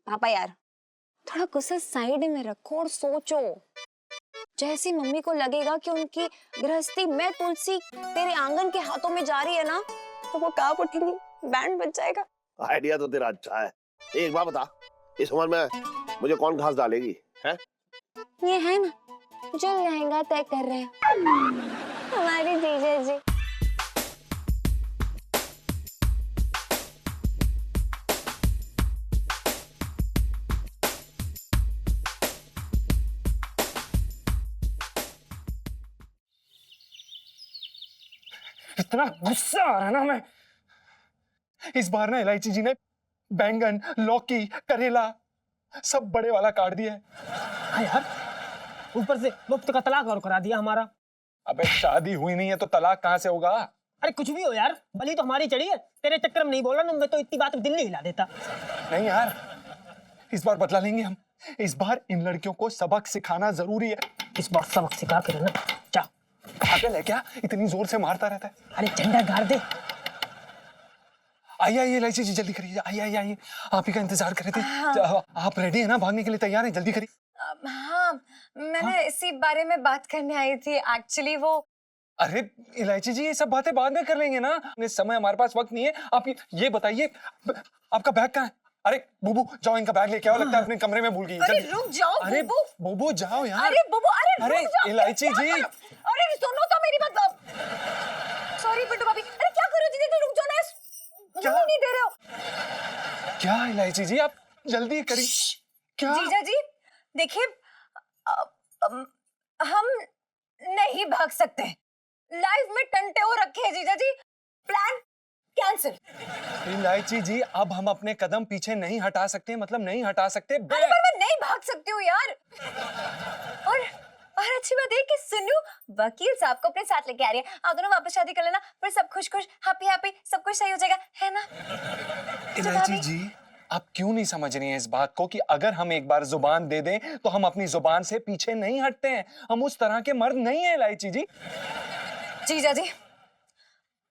पापा यार, थोड़ा गुस्सा साइड में रखो और सोचो। जैसी मम्मी को लगेगा कि उनकी गृहस्थी में तुलसी तेरे आंगन के हाथों में जा रही है ना, तो वो कांप उठेंगी, बैंड बज जाएगा। आइडिया तो तेरा अच्छा है। एक बात बता, इस उम्र में मुझे कौन घास डालेगी है? ये है ना जो लहंगा तय कर रहे हैं हमारे जीजा जी। इतना गुस्सा आ रहा है ना मैं। इस बार ना इलायची जी ने बैंगन, लौकी, करेला सब बड़े वाला काट दिया है। हाँ यार, ऊपर से मुफ्त का तलाक और करा दिया हमारा। अबे शादी हुई नहीं है तो तलाक कहाँ से होगा? अरे कुछ भी हो यार, बलि तो हमारी चढ़ी है। तेरे चक्कर में नहीं बोला ना, मैं तो इतनी बात दिल नहीं हिला देता। नहीं यार, इस बार बदला लेंगे हम। इस बार इन लड़कियों को सबक सिखाना जरूरी है। इस बार सबक सिखा के रहना। जा। पागल है क्या? इतनी जोर से मारता रहता है। अरे झंडा गाड़ दे। आइए आइए इलायची जी, जल्दी करिए। आइए आइए आइए, आप ही का इंतजार कर रहे थे। हाँ। आप रेडी है ना? भागने के लिए तैयार है? जल्दी करिए। हाँ, मैंने इसी बारे में बात करने आई थी एक्चुअली। वो अरे इलायची जी, ये सब बातें बाद में कर लेंगे ना, इस समय हमारे पास वक्त नहीं है। आप ये बताइए, आपका बैग कहाँ है? अरे बुबू जाओ, इनका बैग लेके आओ। लगता है अपने कमरे में भूल गई। अरे रुक जाओ अरे बुबू जाओ यार। अरे बुबू, अरे इलायची जी, अरे सुनो तो मेरी बात। सॉरी पिंटू भाभी। अरे क्या करो दीदी, रुक जाओ ना, क्या नहीं दे रहे हो क्या? इलायची जी आप जल्दी करिए। क्या जीजा जी? देखिए, हम नहीं भाग सकते, लाइफ में टंटे हो रखे हैं जीजा जी। Plan cancel. इलायची जी, अब हम अपने कदम पीछे नहीं हटा सकते, मतलब नहीं हटा सकते। अरे पर मैं नहीं भाग सकती हूँ यार। और अच्छी बात है कि सुनो, वकील साहब को अपने साथ लेके आ रही है। आप दोनों वापस शादी कर लेना, फिर सब खुश खुश हैप्पी हैप्पी, सब कुछ सही हो जाएगा, है ना? इलायची जी, आप क्यों नहीं समझ रही हैं इस बात को कि अगर हम एक बार जुबान दे दें तो हम अपनी जुबान से पीछे नहीं हटते हैं। हम उस तरह के मर्द नहीं है इलायची जी। जीजा जी,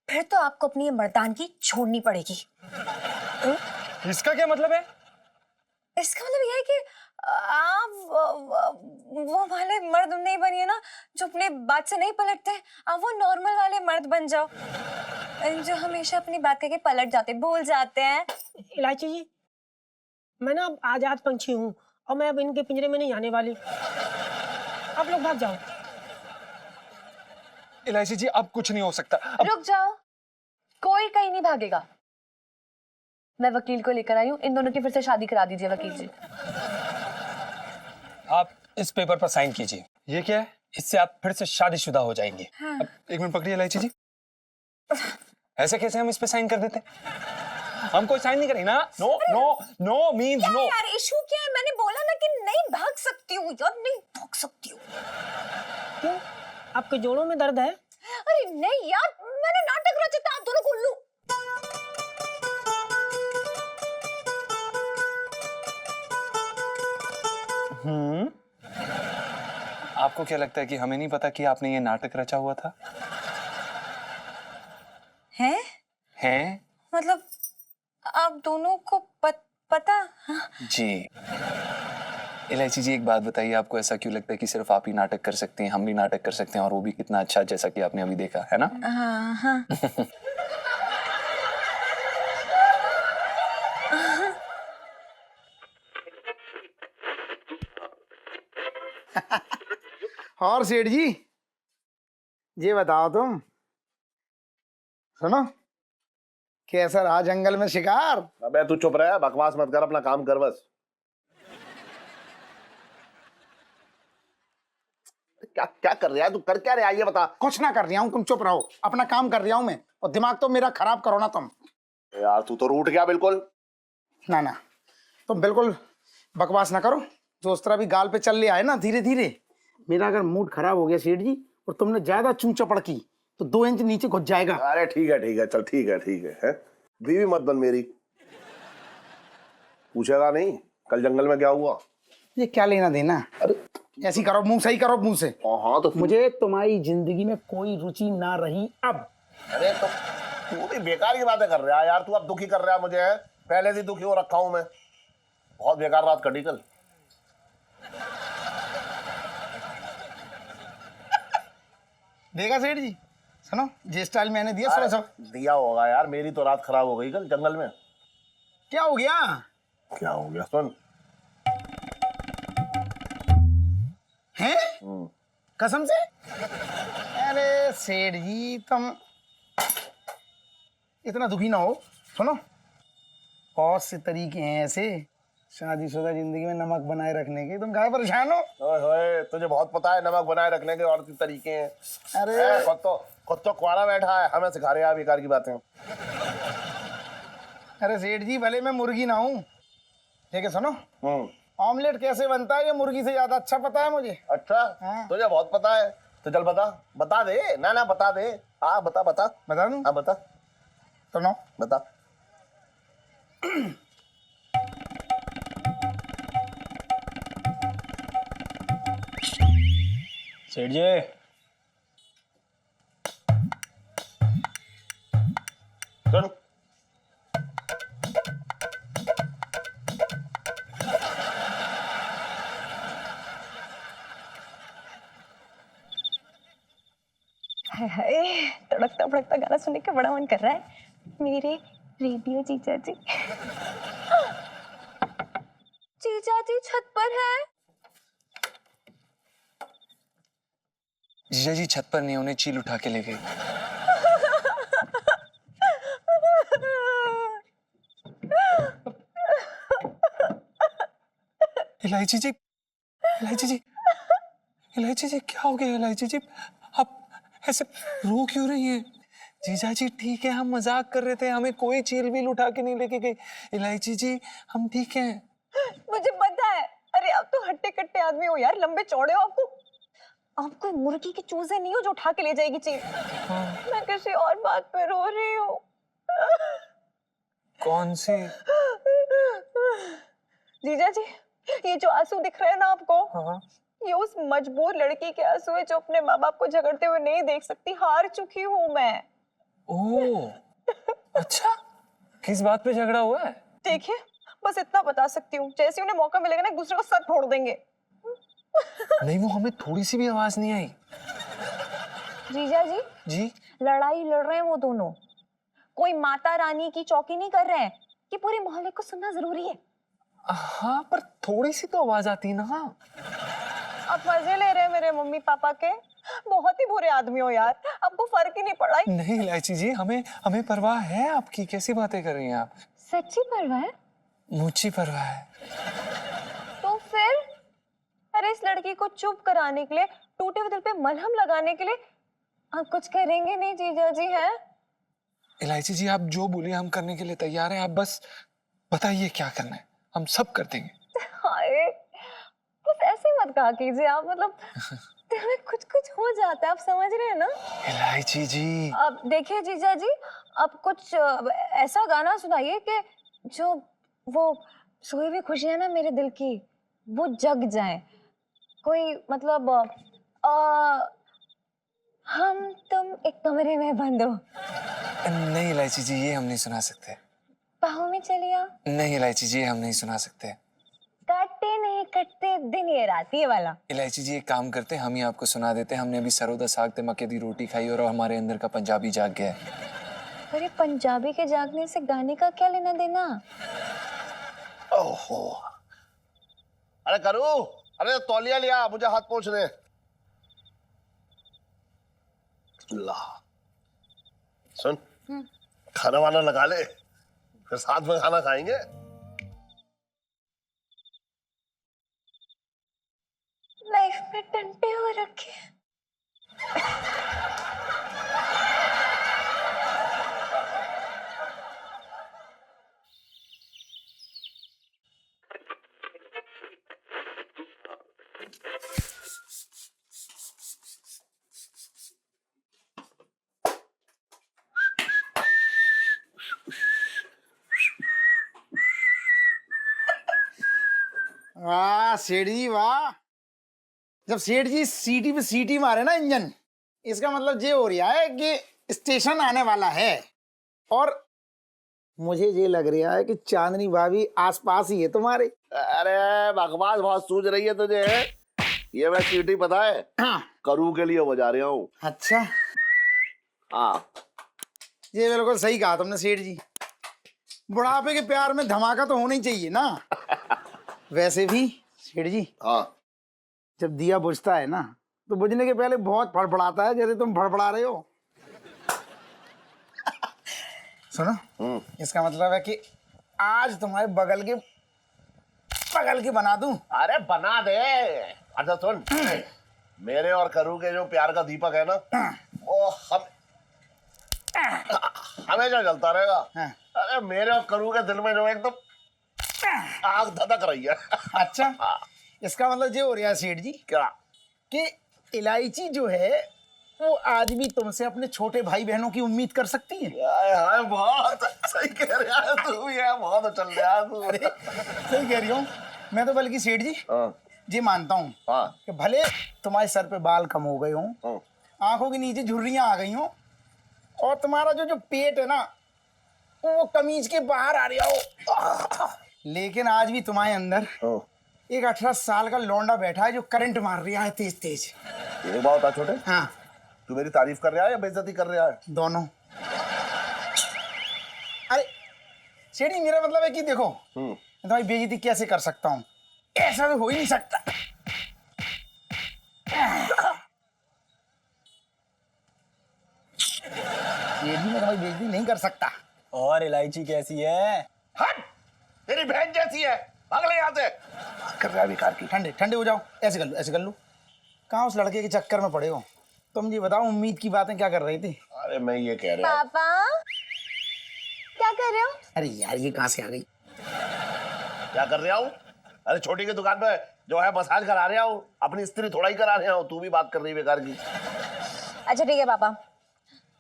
फिर तो आपको अपनी ये मर्दानगी छोड़नी पड़ेगी। इसका क्या मतलब है? इसका मतलब यह है कि आप वो वाले मर्द नहीं बनिए ना जो अपने बात से नहीं पलटते। आप वो नॉर्मल वाले मर्द बन जाओ जो हमेशा अपनी बात करके पलट जाते, भूल जाते हैं। इलायची जी, मैं ना अब आजाद पंछी हूँ और मैं अब इनके पिंजरे में नहीं आने वाली। आप लोग भाग जाओ। इलायची जी, अब कुछ नहीं हो सकता। रुक जाओ, कोई कहीं नहीं भागेगा। मैं वकील को लेकर आई हूँ, इन दोनों की फिर से शादी करा दीजिए वकील जी। आप इस पेपर पर साइन कीजिए। ये क्या है? इससे आप फिर से शादीशुदा हो जाएंगे। हाँ। अब एक मिनट पकड़िए इलायची जी। ऐसे कैसे हम इस पे साइन कर देते? हम कोई साइन नहीं करें ना। No no no means no. यार इशू क्या है? मैंने बोला ना कि नहीं भाग सकती हूँ यार, नहीं भाग सकती हूँ। क्यों, आपके जोड़ों में दर्द है? अरे नहीं यार, मैंने नाटक रचा था आप दोनों को उल्लू। आपको क्या लगता है कि हमें नहीं पता कि आपने ये नाटक रचा हुआ था? हैं? हैं? मतलब आप दोनों को पता? हाँ? जी। इलायची जी, एक बात बताइए, आपको ऐसा क्यों लगता है कि सिर्फ आप ही नाटक कर सकते हैं? हम भी नाटक कर सकते हैं और वो भी कितना अच्छा, जैसा कि आपने अभी देखा है ना? हाँ हाँ। और सेठ जी, ये बताओ तुम, सुनो, कैसा रहा जंगल में शिकार? अबे तू चुप रहा, बकवास मत कर, अपना काम कर बस। क्या क्या कर रहा है तू? कर क्या रहा है ये बता। कुछ ना कर रहा हूँ, तुम चुप रहो। अपना काम कर रहा हूँ मैं, और दिमाग तो मेरा खराब करो ना तुम। यार तू तो रूठ गया बिल्कुल। ना ना, तुम बिल्कुल बकवास ना करो। जो उस तरह भी गाल पे चल ले आए ना धीरे धीरे, मेरा अगर मूड खराब हो गया सेठ जी, और तुमने ज्यादा चूं चपड़ की तो 2 इंच नीचे घुस जाएगा। अरे ठीक है, चल ठीक है। बीवी मत बन मेरी। पूछेगा नहीं कल जंगल में क्या हुआ? ये क्या लेना देना? अरे ऐसी करो, मुंह सही करो मुंह से। हाँ तो मुझे तुम्हारी जिंदगी में कोई रुचि ना रही अब। अरे तो तू भी बेकार की बातें कर रहा है यार। तू अब दुखी कर रहा है मुझे। पहले से दुखी हो रखा हूं मैं। बहुत बेकार रात कटी कल। देखा सेठ जी, सुनो जे स्टाइल मैंने दिया अरे, सब दिया होगा यार, मेरी तो रात खराब हो गई कल जंगल में। क्या हो गया? क्या हो गया सुन। हैं? कसम से? अरे सेठ जी तुम इतना दुखी ना हो। सुनो, बहुत से तरीके हैं ऐसे शादीशुदा जिंदगी में नमक बनाए रखने के। तुम काहे परेशान हो? ओए होए, तुझे बहुत पता है नमक बनाए रखने के और भी तरीके हैं। अरे खुद तो कुआरा बैठा है, हमें सिखा रहे हैं बेकार की बातें। अरे सेठ जी, भले मैं मुर्गी ना हूँ, ठीक है सुनो, ऑमलेट कैसे बनता है ये मुर्गी से ज्यादा अच्छा पता है मुझे। अच्छा, हाँ। तुझे बहुत पता है तो चल बता दे ना बता दे। हाँ बता बता दूं? हाँ बता सुनो, बता। सेठ जी, सुन, हाय हाय, तड़कता भड़कता गाना सुनने का बड़ा मन कर रहा है मेरे रेडियो जीजा जी। जीजा जी छत पर है। जीजा जी छत पर नहीं, उन्हें चील उठा के ले गई। इलायची जी, इलायची जी, इलायची जी, क्या हो गया इलायची जी? आप ऐसे रो क्यों रही हैं? जीजा जी ठीक है, हम मजाक कर रहे थे, हमें कोई चील भी उठा के नहीं लेके गई। इलायची जी हम ठीक हैं। मुझे पता है, अरे आप तो हट्टे कट्टे आदमी हो यार, लंबे चौड़े हो। आप कोई मुर्गी की चूजे नहीं हो जो उठा के ले जाएगी चीज। मैं किसी और बात पे रो रही हूँ। कौन सी? जीजा जी, ये जो आंसू दिख रहे हैं ना आपको, हाँ। ये उस मजबूर लड़की के आंसू है जो अपने माँ बाप को झगड़ते हुए नहीं देख सकती। हार चुकी हूँ मैं। ओह, अच्छा, किस बात पे झगड़ा हुआ है? देखिए, बस इतना बता सकती हूँ, जैसे उन्हें मौका मिलेगा ना एक दूसरे को सर फोड़ देंगे। नहीं, वो हमें थोड़ी सी भी आवाज नहीं आई। जीजा जी, जी, लड़ाई लड़ रहे हैं वो दोनों, कोई माता रानी की चौकी नहीं कर रहे हैं कि पूरे मोहल्ले को सुनना जरूरी है। हाँ पर थोड़ी सी तो आवाज आती है ना। आप मजे ले रहे हैं मेरे मम्मी पापा के। बहुत ही बुरे आदमी हो यार, आपको फर्क ही नहीं पड़ा। नहीं इलायची जी, हमें परवाह है आपकी। कैसी बातें कर रही हैं आप? सच्ची परवाह है? मुझे परवाह है। तो फिर, अरे इस लड़की को चुप कराने के लिए, टूटे हुए दिल पे मलहम लगाने के लिए आप कुछ करेंगे नहीं जीजा जी? हैं इलायची जी, आप जो बोलिए हम करने के लिए तैयार हैं। आप बस बताइए क्या करना है, हम सब कर देंगे। हाय, बस ऐसे मत कहा कीजिए आप, मतलब दिल में कुछ कुछ हो जाता है, आप समझ रहे हैं ना? इलायची जी, अब देखिए जीजा जी, अब कुछ ऐसा गाना सुनाइए कि जो वो सोई हुई खुशियां ना मेरे दिल की, वो जग जाए। कोई मतलब हम तुम एक कमरे में बंद हो। नहीं इलायची जी, ये हम नहीं सुना सकते। बाहों में चलिए। नहीं इलायची जी, हम नहीं सुना सकते। काटते नहीं कटते दिन ये रात, ये वाला। इलायची जी एक काम करते, हम ही आपको सुना देते। हमने अभी सरों दा साग ते मक्के दी रोटी खाई और हमारे अंदर का पंजाबी जाग गया है। अरे पंजाबी के जागने से गाने का क्या लेना देना? ओहो, अरे करू, अरे तौलिया लिया, मुझे हाथ पोंछने। ला, सुन, खाना वाना लगा ले, फिर साथ में खाना खाएंगे। लाइफ में टंटे हो रखे हैं। वाह सेठ जी वाह। जब सेठ जी सीटी पे सीटी मारे ना इंजन, इसका मतलब ये हो रहा है कि स्टेशन आने वाला है। और मुझे ये लग रहा है कि चांदनी भाभी आसपास ही है तुम्हारे। अरे बकवास बहुत सूझ रही है तुझे। ये मैं सीटी पता है हाँ। करू के लिए बजा रहा हूँ। अच्छा, हाँ ये बिल्कुल सही कहा तुमने सेठ जी। बुढ़ापे के प्यार में धमाका तो होना ही चाहिए ना। वैसे भी सेठ जी, हाँ जब दिया बुझता है ना तो बुझने के पहले बहुत फड़फड़ाता है, जैसे तुम फड़फड़ा रहे हो। सुनो, इसका मतलब है कि आज तुम्हारे बगल के बना दूं। अरे बना दे। अच्छा सुन, मेरे और करू के जो प्यार का दीपक है ना, वो हमेशा जलता रहेगा। हाँ। अरे मेरे और करू के दिल में जो एकदम आग धधक रही है। अच्छा, इसका मतलब ये हो रहा है सेठ जी क्या? कि इलायची जो है वो आज भी तुमसे अपने छोटे भाई बहनों की उम्मीद कर सकती है। हाय हाय, बहुत सही कह रहा है तू। ये बहुत चल रहा है तू। अरे सही कह रही हूँ मैं तो, बल्कि सेठ जी हाँ जी मानता हूँ हाँ कि भले तुम्हारे सर पे बाल कम हो गए हों, हाँ। आंखों के नीचे झुर्रियां आ गई हों, और तुम्हारा जो पेट है ना वो कमीज के बाहर आ रहा हो, लेकिन आज भी तुम्हारे अंदर हाँ। एक 18 साल का लौंडा बैठा है जो करंट मार रहा है तेज तेज। ये बात बता छोटे, हाँ, तू मेरी तारीफ कर रहा है या बेइज्जती कर रहा है? दोनों। अरे सेठ जी, मेरा मतलब है कि देखो, मैं तुम्हारी बेइज्जती कैसे कर सकता हूँ? ऐसा तो हो ही नहीं सकता। सेठ जी, मैं तुम्हारी बेइज्जती नहीं कर सकता। और इलायची कैसी है? हट, तेरी बहन जैसी है। भाग ले यहाँ से। कर रहा है बेकार की। ठंडे ठंडे हो जाओ, ऐसे कर लो, ऐसे कर लो। कहाँ उस लड़के के चक्कर में पड़े हो? तुम जी बताओ, उम्मीद की बातें क्या कर रही थी? अरे मैं ये कह रहा हूँ। पापा क्या कर रहे हो? अरे यार, ये कहाँ से आ गई? क्या कर रहा हूँ? अरे छोटी की दुकान पे जो है मसाज करा रहा हूँ। अपनी स्त्री थोड़ा ही करा रहा हूँ, तू भी बात कर रही है बेकार की। अच्छा ठीक है पापा,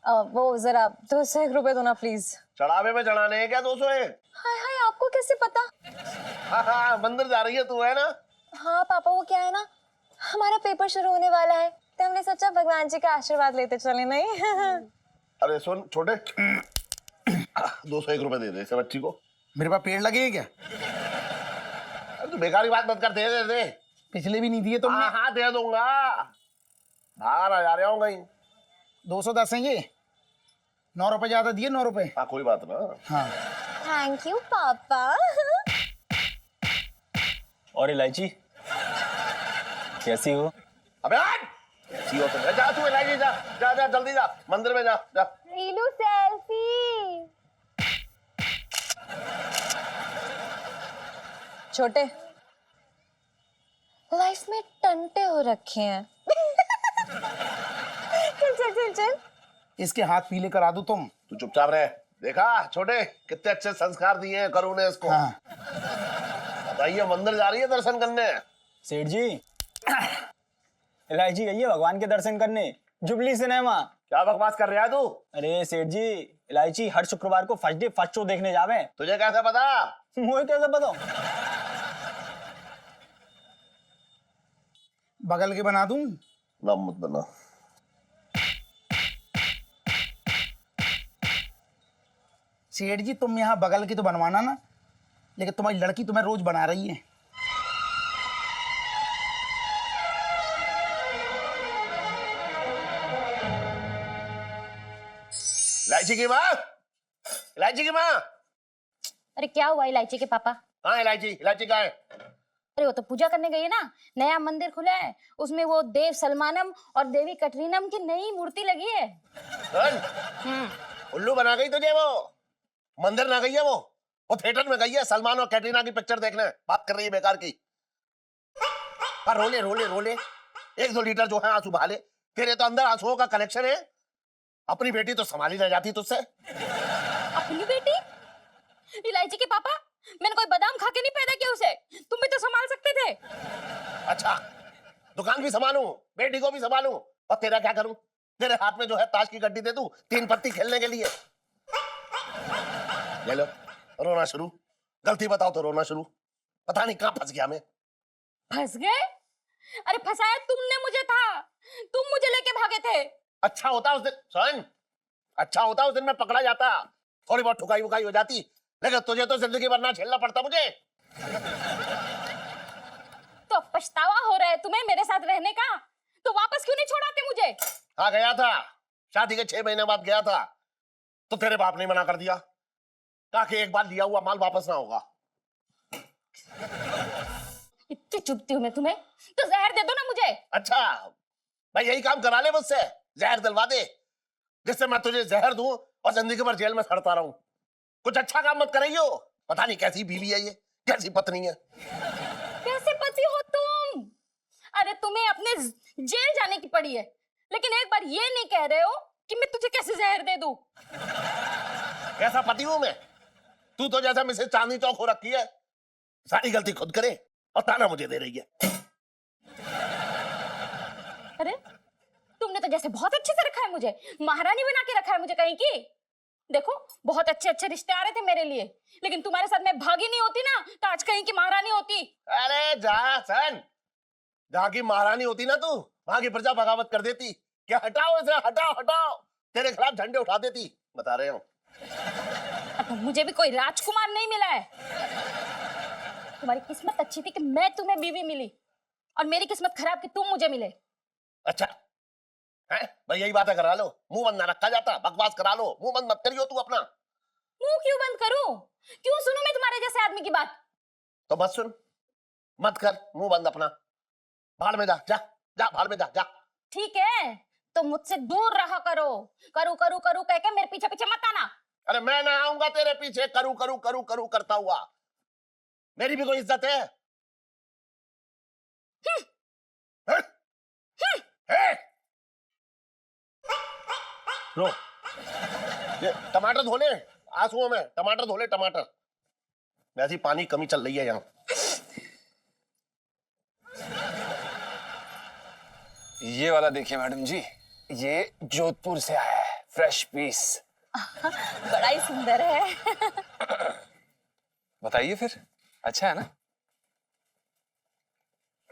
वो जरा 201 रुपए दो ना प्लीज। चढ़ावे में चढ़ाने हैं क्या 200 है? हाय हाय, आपको कैसे पता? हाँ हाँ, मंदिर जा रही है तू, है ना? हाँ पापा, वो क्या है ना, हमारा पेपर शुरू होने वाला है तो हमने सोचा भगवान जी का आशीर्वाद लेते चले। नहीं अरे सुन छोटे, 201 रुपए दे दे इसे बच्ची को। मेरे पास पेड़ लगे हैं क्या? अरे तू बेकार की बात मत कर, दे दे दे। पिछले भी नहीं दिए तुमने। हाँ हाँ दे दूंगा। बाहर आ जा रहा हूँ कहीं। 210 हैं ये। 9 रुपए ज्यादा दिए, 9 रुपए। हाँ कोई बात ना। हाँ। थैंक यू पापा। और इलायची कैसी हो? अबे हट! सीओ तो जा, तू इलायची जा जा जा, जल्दी जा, मंदिर में जा जा। रीलू सेल्फी। छोटे, लाइफ में टंटे हो रखे हैं। चल चल चल चल। इसके हाथ पीले करा दो तुम। तू चुपचाप रहे। देखा छोटे, कितने अच्छे संस्कार दिए हैं करू ने इसको। हाँ। बताइए, मंदिर जा रही है दर्शन करने। सेठ जी, इलायची गई है भगवान के दर्शन करने, जुबली सिनेमा। क्या बकवास कर रहा है तू? अरे सेठ जी, इलायची हर शुक्रवार को फर्स्ट डे फर्स्ट शो देखने जावे। तुझे कैसे पता? मुझे कैसे पता? बगल के बना दूं? ना मत बना। सेठ जी, तुम यहाँ बगल की तो बनवाना ना, लेकिन तुम्हारी लड़की तुम्हें रोज बना रही है। इलायची की माँ, इलायची की माँ। अरे क्या हुआ इलायची के पापा? हाँ इलायची, इलायची कहाँ है? अरे वो तो पूजा करने गई है ना, नया मंदिर खुला है, उसमें वो देव सलमानम और देवी कटरीनम की नई मूर्ति लगी है। सुन, उल्लू बना गई तुझे वो। मंदिर ना गई है वो थिएटर में गई है सलमान और कैटरीना की पिक्चर देखने। बात कर रही है बेकार की। हाँ रोले रोले रोले, 1-2 लीटर जो है आंसू बहा ले। तेरे तो अंदर आंसुओं का कलेक्शन है। अपनी बेटी तो संभाली ना जाती तुझसे। अपनी बेटी? इलायची के पापा, मैंने कोई बादाम खा के नहीं पैदा किया उसे, तुम भी तो संभाल सकते थे। अच्छा, दुकान भी संभालूं, बेटी को भी संभालूं, और तेरा क्या करूं? तेरे हाथ में जो है ताश की गड्डी दे दूं 3 पत्ती खेलने के लिए। ले लो, रोना शुरू। गलती बताओ तो रोना शुरू। पता नहीं कहां फंस गया मैं। फंस गए? अरे फंसाया तुमने मुझे था, तुम मुझे लेके भागे थे। अच्छा होता उस दिन, सुन, अच्छा होता उस दिन मैं पकड़ा जाता, थोड़ी बहुत ठुकाई वुकाई हो जाती, लेकिन तुझे तो जिंदगी भर ना झेलना पड़ता मुझे। तुम्हें मेरे साथ रहने का, तो वापस क्यों नहीं छोड़ाते मुझे? हाँ गया था, शादी के 6 महीने बाद गया था, तो तेरे बाप ने मना कर दिया, कहा कि एक बार लिया हुआ माल वापस ना होगा। इतनी चुभती हूँ मैं तुम्हें, तो जहर दे दो ना मुझे। अच्छा भाई, यही काम करा ले मुझसे, जहर दिलवा दे, जिससे मैं तुझे जहर दूं और जिंदगी भर जेल में सड़ता रहूं। कुछ अच्छा काम मत करियो, पता नहीं कैसी बीवी है ये, कैसी पत्नी है। कैसे पति हो तुम? अरे तुम्हें अपने जेल जाने की पड़ी है, लेकिन एक बार ये नहीं कह रहे हो कि मैं तुझे कैसे जहर दे दूं। कैसा पति हूं मैं? तू तो जैसा मिसेस चांदनी चौक हो रखी है, सारी गलती खुद करे और ताना मुझे दे रही है। अरे तुमने तो जैसे बहुत अच्छे से रखा है मुझे, महारानी बना के रखा है मुझे कहीं की। देखो बहुत अच्छे अच्छे रिश्ते आ रहे थे मेरे लिए, लेकिन तुम्हारे साथ मैं भागी नहीं होती ना, तो आज कहीं की महारानी होती। अरे जा सन, जहां की महारानी होती ना तू, वहां की प्रजा बगावत कर देती। क्या हटाओ इसे, हटाओ हटाओ, तेरे खिलाफ झंडे उठा देती, बता रहे हो। अब मुझे भी कोई राजकुमार नहीं मिला है। तुम्हारी किस्मत अच्छी थी कि मैं तुम्हें बीवी मिली, और मेरी किस्मत खराब कि तुम मुझे मिले। अच्छा है भाई, यही बातें करा लो, मुंह बंद ना रखा जाता, बकवास करा लो, मुंह बंद मत करियो तू अपना। मुंह क्यों बंद करूं? क्यों सुनूं मैं तुम्हारे जैसे आदमी की बात? तो मत सुन, मत कर, मुंह बंद अपना, भाड़ में जा, जा जा, भाड़ में जा, जा। ठीक है, तो मुझसे दूर रहा करो। करू करू करू कह के मेरे पीछे पीछे मत आना। अरे मैं ना आऊंगा तेरे पीछे करू करू करू करू करता हुआ, मेरी भी कोई इज्जत है? हैं? हैं? लो, ये टमाटर धोले, आंसुओं में टमाटर धोले, टमाटर। वैसी पानी कमी चल रही है यहाँ। ये वाला देखिए मैडम जी, ये जोधपुर से आया है, फ्रेश पीस। बड़ा ही सुंदर है। बताइए फिर, अच्छा है ना?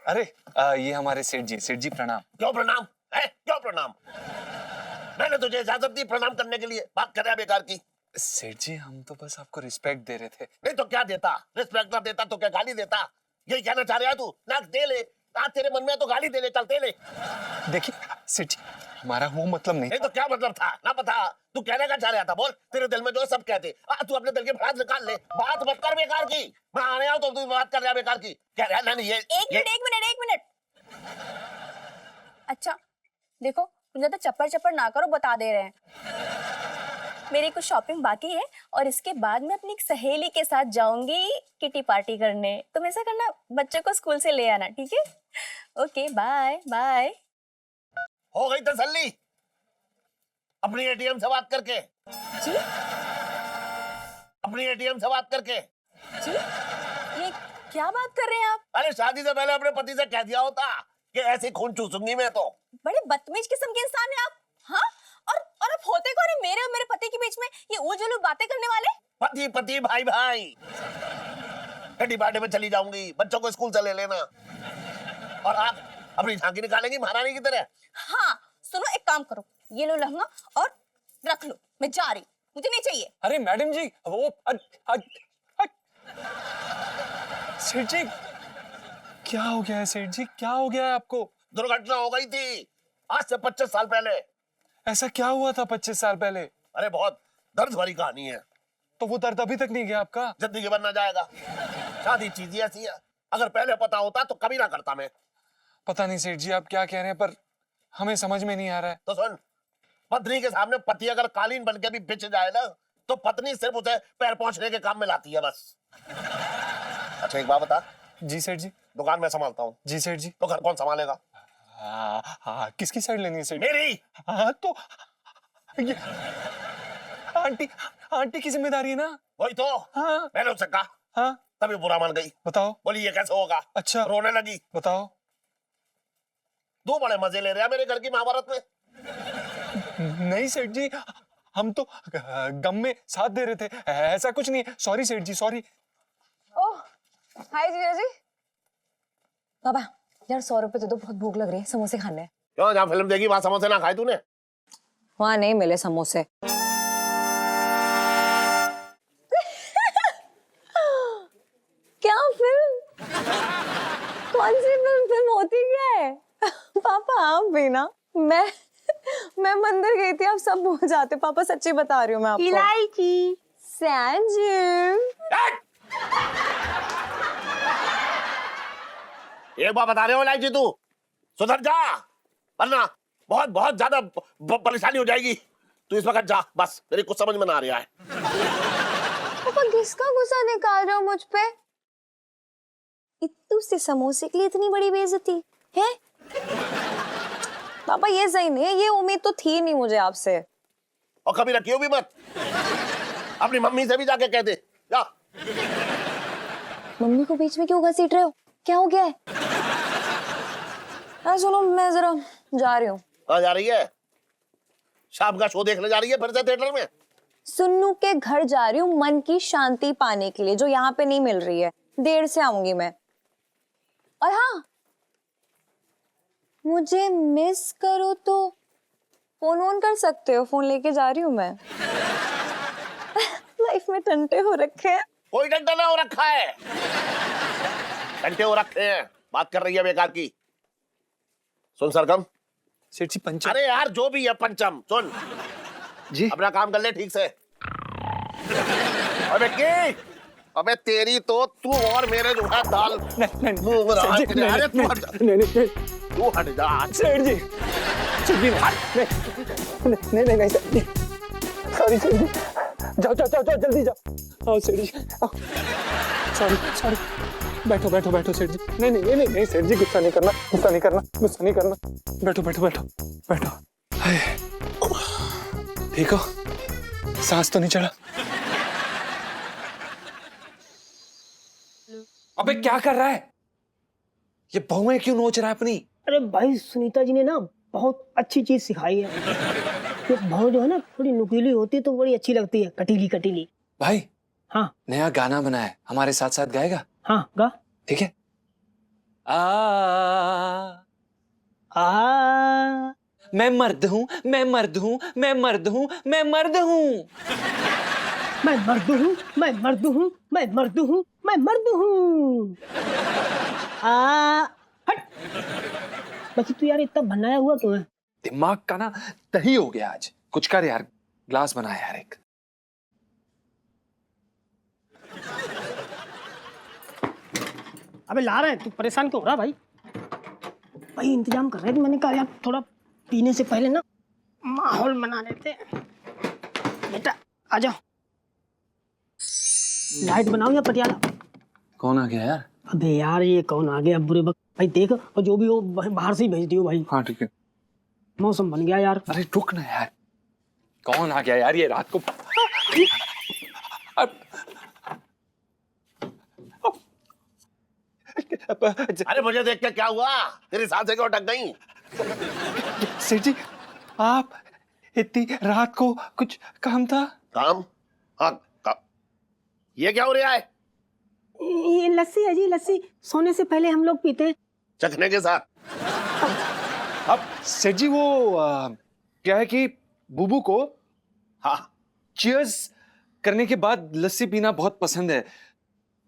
अरे ये हमारे सेठ जी प्रणाम। क्यों प्रणाम है, क्यों प्रणाम? मैंने तुझे इजाजत दी प्रणाम करने के लिए, बात कर रहा है बेकार की। सेठ जी हम तो बस आपको रिस्पेक्ट दे रहे थे। नहीं तो क्या देता, रिस्पेक्ट ना देता तो क्या गाली देता? यही कहना चाह रहा है तू? ना दे ले, आज तेरे मन में तो गाली दे ले, चलते ले। देखिए सेठ जी, हमारा वो मतलब नहीं। नहीं तो क्या मतलब था, ना बता, तू कहने का चाह रहा था, बोल। तेरे दिल में जो सब कहते, आज तू अपने दिल की भड़ास निकाल ले, बात मत कर बेकार की। मैं आने आऊं तो तू बात कर रहा है बेकार की, कह रहा है नहीं ये एक मिनट। अच्छा देखो, तुम ज्यादा चप्पड़ चप्पड़ ना करो, बता दे रहे हैं। मेरी कुछ शॉपिंग बाकी है और इसके बाद मैं अपनी एक सहेली के साथ जाऊंगी किटी पार्टी करने। तुम ऐसा करना, बच्चे को स्कूल से ले आना, ठीक है? Okay bye bye. हो गई तसल्ली अपनी एटीएम से बात करके? जी अपनी एटीएम से बात करके? जी, ये क्या बात कर रहे हैं आप? अरे शादी से पहले अपने पति से कह दिया होता कि ऐसे खून चूसूंगी मैं तो। बड़े बदतमीज किस्म के इंसान हैं आप। हाँ, और आप होते कौन है मेरे और मेरे पति के बीच में ये उलझुल बातें करने वाले? पति पति भाई भाई। किटी पार्टी में चली जाऊंगी, बच्चों को स्कूल से ले लेना, और आप अपनी झांकी निकालेंगी महारानी की तरह। हाँ सुनो, एक काम करो, ये लो लहंगा और रख लो, मैं जा रही, मुझे नहीं चाहिए। अरे मैडम जी वो सेठ जी क्या हो गया है? सेठ जी क्या हो गया है आपको? दुर्घटना हो गई थी आज से 25 साल पहले। ऐसा क्या हुआ था 25 साल पहले? अरे बहुत दर्द भरी कहानी है। तो वो दर्द अभी तक नहीं गया आपका? जिंदगी बनना जाएगा, शादी चीज ही ऐसी है, अगर पहले पता होता तो कभी ना करता मैं। पता नहीं सेठ जी आप क्या कह रहे हैं, पर हमें समझ में नहीं आ रहा है। तो सुन, पत्नी के सामने पति अगर कालीन बन के भी बिछ जाए ना, तो पत्नी सिर्फ उसे पैर पहुंचने के काम में लाती है बस। अच्छा एक बात बता। जी सेठ जी। दुकान में संभालता हूँ। जी सेठ जी। तो घर कौन संभालेगा? हाँ किसकी साइड लेनी है सेठ? मेरी। हाँ तो ये आंटी की जिम्मेदारी है ना। वही तो। हाँ मैंने उससे कहा, हाँ तभी बुरा मान गई। बताओ। बोली ये कैसे होगा? अच्छा रोने लगी। बताओ। दो बड़े मजे ले रहे हैं मेरे घर की महाभारत में। नहीं सेठ जी, हम तो गम में साथ दे रहे थे, ऐसा कुछ नहीं है। सॉरी सेठ जी, सॉरी। ओह हाय जीजा जी। बाबा यार 100 रुपए दे दो, बहुत भूख लग रही है, समोसे खाने हैं। क्यों, जहाँ फिल्म देखी वहां समोसे ना खाए तूने? वहां नहीं मिले समोसे। क्या फिल्म? कौन सी फिल्म होती क्या है? पापा आप भी ना, मैं मंदिर गई थी, आप सब भूल जाते। पापा सच्ची बता रही हूँ मैं आपको। इलायची। सैंजिम। एक बार बता रहे हो इलायची, तू सुधर जा, वरना बहुत बहुत ज्यादा परेशानी हो जाएगी। तू इस वक्त जा, बस मेरे कुछ समझ में ना आ रहा है। पापा किसका गुस्सा निकाल रहे हो मुझ पे? इतू से समोसे के लिए इतनी बड़ी बेइज्जती है? पापा ये सही नहीं है, ये उम्मीद तो थी नहीं मुझे आपसे। और कभी रखियो भी मत, अपनी मम्मी से भी जाके कह दे जा। मम्मी को बीच में क्यों घसीट रहे हो? क्या हो गया है? सुनो, मैं जरा जा रही हूँ। कहाँ जा रही है? शाम का शो देखने जा रही है फिर से थिएटर में? सुन्नू के घर जा रही हूँ मन की शांति पाने के लिए, जो यहाँ पे नहीं मिल रही है। देर से आऊंगी मैं। और हाँ, मुझे मिस करो तो फोन ऑन कर सकते हो, फोन लेके जा रही हूँ मैं। लाइफ में टंटे हो रखे हैं। कोई डंडा ना हो रखा है, डंडे हो रखे हैं। बात कर रही है बेकार की। सुन सरगम। सेठ जी पंचम। अरे यार जो भी है पंचम, सुन जी अपना काम कर ले ठीक से। अबे की, अबे तेरी तो तू और मेरे जो है दाल मुंह में रहा है। अरे तू हट जा, तू हट जा। सेठ जी, सेठ जी नहीं सॉरी सेठ जी, जाओ जल्दी जाओ। आओ सेठ जी, सॉरी बैठो सेठ जी। नहीं सेठ जी, गुस्सा नहीं करना। बैठो। हाय, ठीक हो? सांस तो नहीं चढ़ा? अबे क्या कर रहा है? ये बहुएं क्यों नोच रहा है अपनी? अरे भाई, सुनीता जी ने ना बहुत अच्छी चीज सिखाई है। ये बहू जो है ना, थोड़ी नुकीली होती है तो बड़ी अच्छी लगती है, कटीली। भाई हाँ नया गाना बना है, हमारे साथ साथ गाएगा? हाँ, गा। ठीक है। मैं मर्द हूँ। मैं मर्द हूँ। हट। बच्ची तू यार इतना बनाया हुआ क्यों है? दिमाग का ना दही हो गया आज। कुछ कर यार, ग्लास बना यार एक। अबे ला रहा है, तू परेशान क्यों हो रहा भाई? भाई इंतजाम कर रहा है कि मैंने कहा यार थोड़ा पीने से पहले ना माहौल बना लेते हैं। बेटा आ जाओ। लाइट बनाओ या पटियाला? कौन आ गया यार? अबे यार ये कौन आ गया बुरे वक्त? भाई देख, और जो भी हो बाहर से ही भेज दियो भाई। हाँ ठीक है। मौसम बन गया यार। अरे रुक ना यार, कौन आ गया यार ये रात को? अरे मुझे देख के क्या हुआ? तेरी सांसें क्यों अटक गई? सेठ जी, आप इतनी रात को कुछ काम था? काम? हाँ काम। ये क्या हो रहा है? ये लस्सी है जी, लस्सी सोने से पहले हम लोग पीते हैं। चखने के साथ? अब सेठ जी वो क्या है कि बुबू को हाँ चीयर्स करने के बाद लस्सी पीना बहुत पसंद है,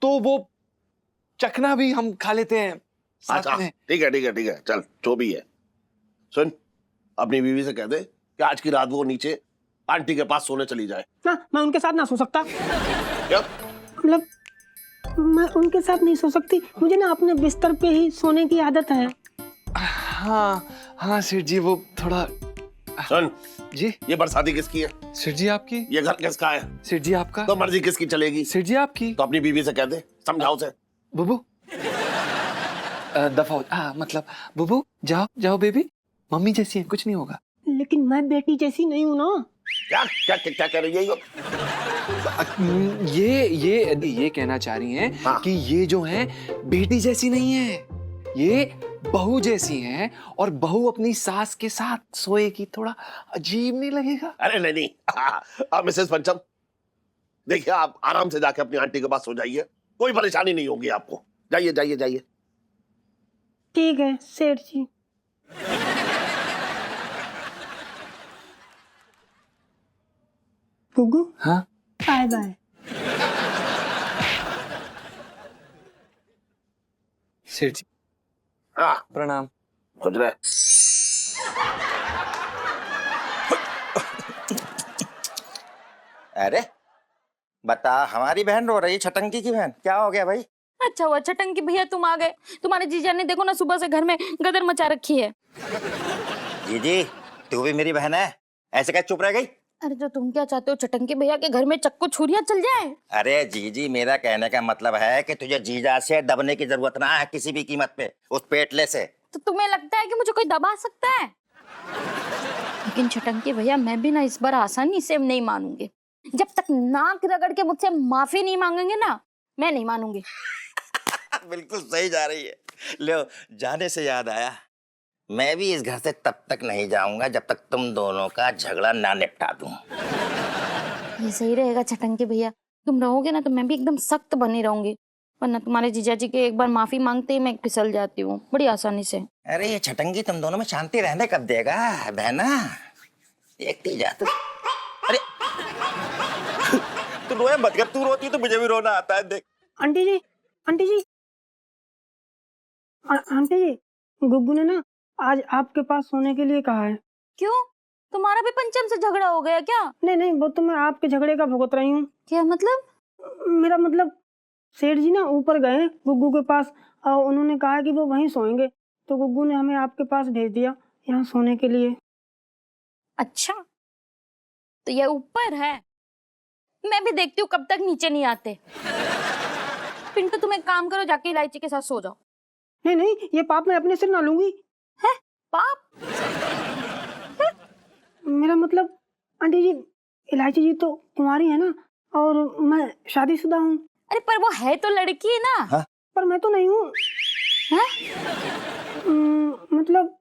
तो वो चखना भी हम खा लेते हैं साथ अच्छा में। ठीक है, चल जो भी है। सुन, अपनी बीवी से कह दे कि आज की रात वो नीचे आंटी के पास सोने चली जाए। ना मैं उनके साथ ना सो सकता। क्या? मतलब मैं उनके साथ नहीं सो सकती, मुझे ना अपने बिस्तर पे ही सोने की आदत है। हाँ सेठ जी, वो थोड़ा। सुन जी ये बरसाती किसकी है? सेठ जी आपकी। ये घर किसका है? सेठ जी आपका। तो मर्जी किसकी चलेगी? सेठ जी आपकी। तो अपनी बीवी से कह दे, समझाओ से। बुबू दफा मतलब बुबू जाओ बेबी, मम्मी जैसी है, कुछ नहीं होगा। लेकिन मैं बेटी जैसी नहीं हूँ ना। क्या कह रही है ये कहना चाह रही हैं हाँ। कि ये जो है बेटी जैसी नहीं है, ये बहू जैसी हैं, और बहू अपनी सास के साथ सोएगी, थोड़ा अजीब नहीं लगेगा? अरे नहीं आप मिसेस पंचम, देखिए आप आराम से जाके अपनी आंटी के पास सो जाइए, कोई परेशानी नहीं होगी आपको। जाइए। ठीक है सेठ जी। गुगू हाँ बाय बाय। सेठ जी हाँ प्रणाम। सोच रहे अरे बता, हमारी बहन रो रही है, छटंकी की बहन, क्या हो गया भाई? अच्छा हुआ छटंकी भैया तुम आ गए। तुम्हारे जीजा ने देखो ना सुबह से घर में गदर मचा रखी है। जी तू भी मेरी बहन है, ऐसे क्या चुप रह गई? अरे जो तुम क्या चाहते हो चटंकी भैया के घर में चक्कू छुरियां चल जाए? अरे जी मेरा कहने का मतलब है कि तुझे जीजा से दबने की जरूरत ना है किसी भी कीमत पे, उस पेटले से। तो तुम्हें लगता है कि मुझे कोई दबा सकता है? लेकिन छटंकी भैया मैं भी ना इस बार आसानी से नहीं मानूंगी। जब तक नाक रगड़ के मुझसे माफी नहीं मांगेंगे ना, मैं नहीं मानूंगी। बिल्कुल सही जा रही है। लो, जाने से याद आया, मैं भी इस घर से तब तक नहीं जाऊंगा जब तक तुम दोनों का झगड़ा ना निपटा दूं। ये सही रहेगा छटंकी भैया, तुम रहोगे ना तो मैं भी एकदम सख्त बनी रहूंगी, वरना तुम्हारे जीजा जी के एक बार माफी मांगते ही मैं फिसल जाती हूँ बड़ी आसानी से। अरे ये छटंगी तुम दोनों में शांति रहने कब देगा बहना? देखती जा तू। अरे तू रोए मत, जब तू रोती है तो मुझे भी रोना आता है। देख आंटी जी, आंटी जी, आंटी जी, गुग्गू ने ना आज आपके पास सोने के लिए कहा है। क्यों, तुम्हारा भी पंचम से झगड़ा हो गया क्या? नहीं नहीं, वो तो मैं आपके झगड़े का भुगत रही हूँ। क्या मतलब? मेरा मतलब सेठ जी ना ऊपर गए हैं गुग्गू के पास और उन्होंने कहा कि वो वहीं सोएंगे, तो गुग्गू ने हमें आपके पास भेज दिया यहाँ सोने के लिए। अच्छा तो ये ऊपर है, मैं भी देखती हूँ कब तक नीचे नहीं आते। पिंटू तुम एक काम करो, जाके इलायची के साथ सो जाओ। नहीं नहीं, ये पाप मैं अपने सिर ना लूंगी। है पाप? मेरा मतलब आंटी जी, इलायची जी तो कुंवारी है ना और मैं शादीशुदा हूँ। अरे पर वो है तो लड़की है ना। हाँ? पर मैं तो नहीं हूँ। हैं? मतलब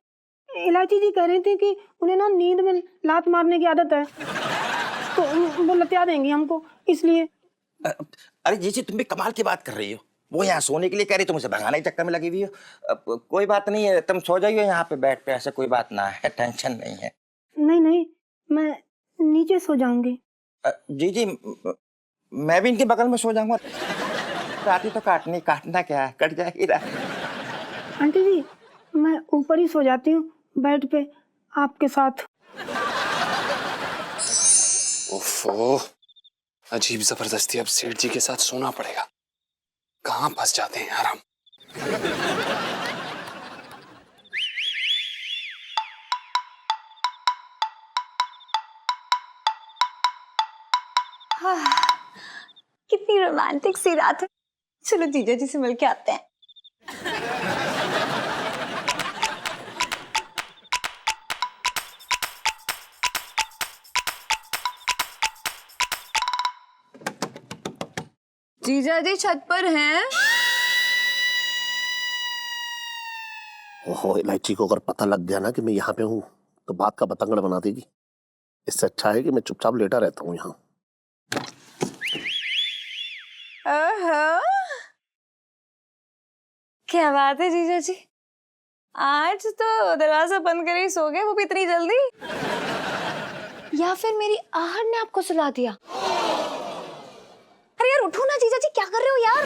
इलायची जी कह रही थी कि उन्हें ना नींद में लात मारने की आदत है, तो वो लतिया देंगी हमको, इसलिए। अरे जी तुम भी कमाल की बात कर रही हो। वो यहाँ सोने के लिए कह रही, तुम उसे भगाने के चक्कर में लगी हुई हो। कोई बात नहीं है, तुम सो जाइए यहाँ पे बेड पे, ऐसा कोई बात ना है, टेंशन नहीं है। नहीं नहीं, मैं नीचे सो जाऊंगी। जी मैं भी इनके बगल में सो जाऊंगा। राती तो काटना क्या है, कट जाएगी रात। आंटी जी, मैं ऊपर ही सो जाती हूँ बेड पे आपके साथ। ओफो, अजीब जबरदस्ती अब सेठ जी के साथ सोना पड़ेगा। कहाँ फंस जाते हैं यार हम। कितनी रोमांटिक सी रात है। चलो जीजा जी से मिल के आते हैं। जीजा जी छत पर हैं? ओहो, इलायची को अगर पता लग गया ना कि मैं यहाँ पे हूँ तो बात का बतंगड़ बना देगी। इससे अच्छा है कि मैं चुपचाप लेटा रहता हूँ यहाँ। क्या बात है जीजा जी, आज तो दरवाजा बंद कर ही सो गए, वो भी इतनी जल्दी? या फिर मेरी आहट ने आपको सुला दिया? अरे यार उठो ना जीजा जी, क्या कर रहे हो यार?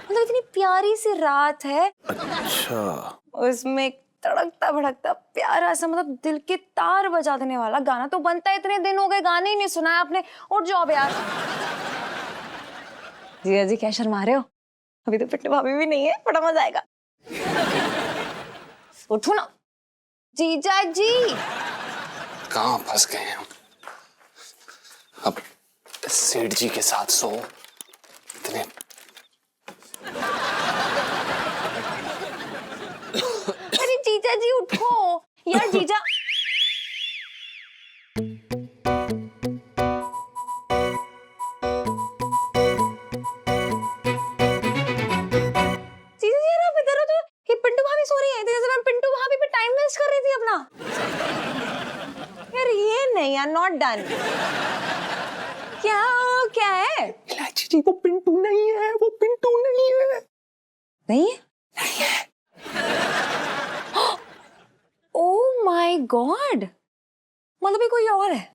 मतलब इतनी प्यारी सी रात है, अच्छा, उसमें एक तड़कता भड़कता प्यारा सा मतलब दिल के तार बजा देने वाला गाना तो बनता है। इतने दिन हो गए गाने ही नहीं सुनाया आपने। उठ जाओ यार। जीजा जी क्या शर्मा रहे हो? अभी तो पिट्टू भाभी भी नहीं है, बड़ा मजा आएगा। उठो ना जीजा जी। कहाँ फंस गए हैं हम? अब सेठ जी के साथ सो, इतने अरे जीजा जी उठो यार। जीजा पिंटू भाभी सो रही है, तो मैं पिंटू भाभी पे टाइम वेस्ट कर रही थी अपना। यार ये नहीं यार, नॉट डन। क्या है? इलायची जी वो पिंटू नहीं है, वो पिंटू नहीं है। नहीं है? ओह माय गॉड, मतलब ये कोई और है?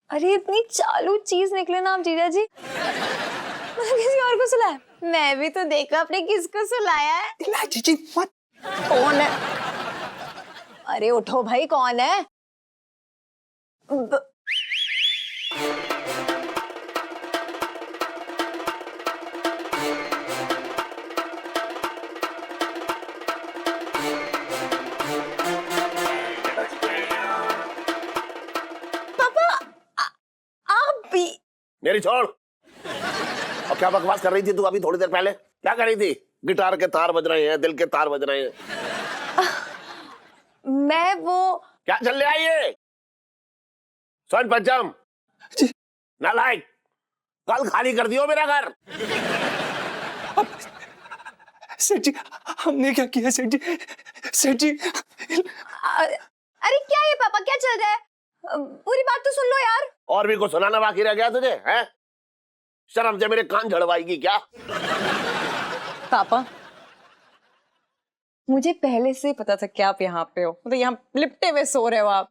अरे इतनी चालू चीज निकले ना आप जीजा जी। मतलब किसी और को सुलाया? मैं भी तो देखा आपने किसको सुलाया है। इलायची जी मत कौन है? अरे उठो भाई, कौन है? आप भी? मेरी छोड़। और क्या बकवास कर रही थी तू अभी थोड़ी देर पहले? क्या कर रही थी? गिटार के तार बज रहे हैं, दिल के तार बज रहे हैं। मैं वो क्या चल रहा है ये? सोन पंचम नालायक, कल खाली कर दियो मेरा घर। सेठ जी, हमने क्या किया सेठ जी? सेठ जी, अरे क्या है पापा, क्या चल रहा है? पूरी बात तो सुन लो यार। और भी कुछ सुनाना बाकी रह गया तुझे? हैं? शर्म से मेरे कान झड़वाएगी क्या? पापा, मुझे पहले से ही पता था कि आप यहाँ पे हो, मतलब यहाँ लिपटे हुए सो रहे हो आप।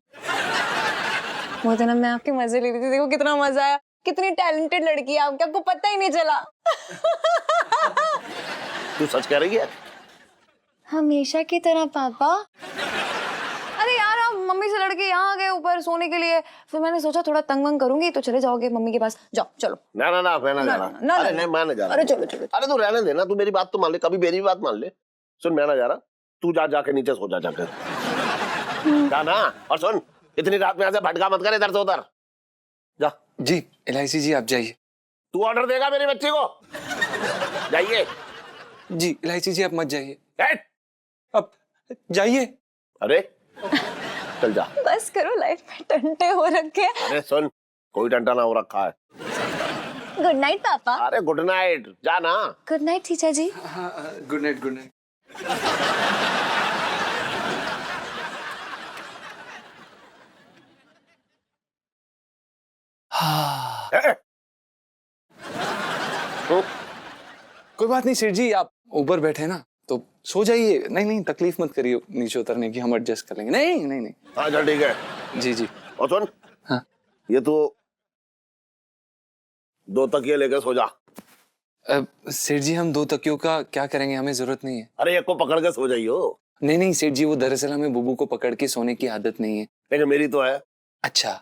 वो दिन मैं आपके मजे ले रही थी, देखो कितना मजा आया, कितनी टैलेंटेड लड़की है आपकी, आपको पता ही नहीं चला। तू सच कह रही है? हमेशा की तरह पापा। अरे यार, आप मम्मी से लड़के यहाँ आ गए ऊपर सोने के लिए, फिर मैंने सोचा थोड़ा तंग वंग करूंगी तो चले जाओगे मम्मी के पास। जाओ चलो। ना ना ना, मैं ना जा रहा। अरे नहीं, मैं ना जा रहा। अरे चलो चलो। अरे तू रहने देना, तू मेरी बात तो मान ले, कभी मेरी बात मान ले। सुन, मैं ना जा रहा, तू जाके नीचे सो जा जाकर। जाना। और सुन, इतनी रात में ऐसे भटका मत कर इधर से उधर। जा। जी एलआईसी जी आप जाइए। तू ऑर्डर देगा मेरी बच्ची को? जाइए। जी एलआईसी जी आप मत जाइए, बैठ। अब जाइए। अरे चल जा। बस करो, लाइफ में टंटे हो रखे। अरे सुन, कोई टंटा ना हो रखा है। गुड नाइट पापा। अरे गुड नाइट, जा ना। गुड नाइट चीचा जी। हाँ गुड नाइट, गुड नाइट। कोई बात नहीं सेठ जी, आप ऊपर बैठे ना तो सो जाइए। नहीं नहीं, तकलीफ मत करिए नीचे उतरने की, हम एडजस्ट कर लेंगे। नहीं नहीं नहीं। हाँ चल ठीक है। जी जी। और सुन, हाँ ये तो 2 तकिए लेकर सो जा। सेठ जी, हम 2 तकियों का क्या करेंगे, हमें जरूरत नहीं है। अरे एक को पकड़ के सो जाइयो। नहीं नहीं सेठ जी, वो दरअसल हमें बुबू को पकड़ के सोने की आदत नहीं है। लेकिन मेरी तो है। अच्छा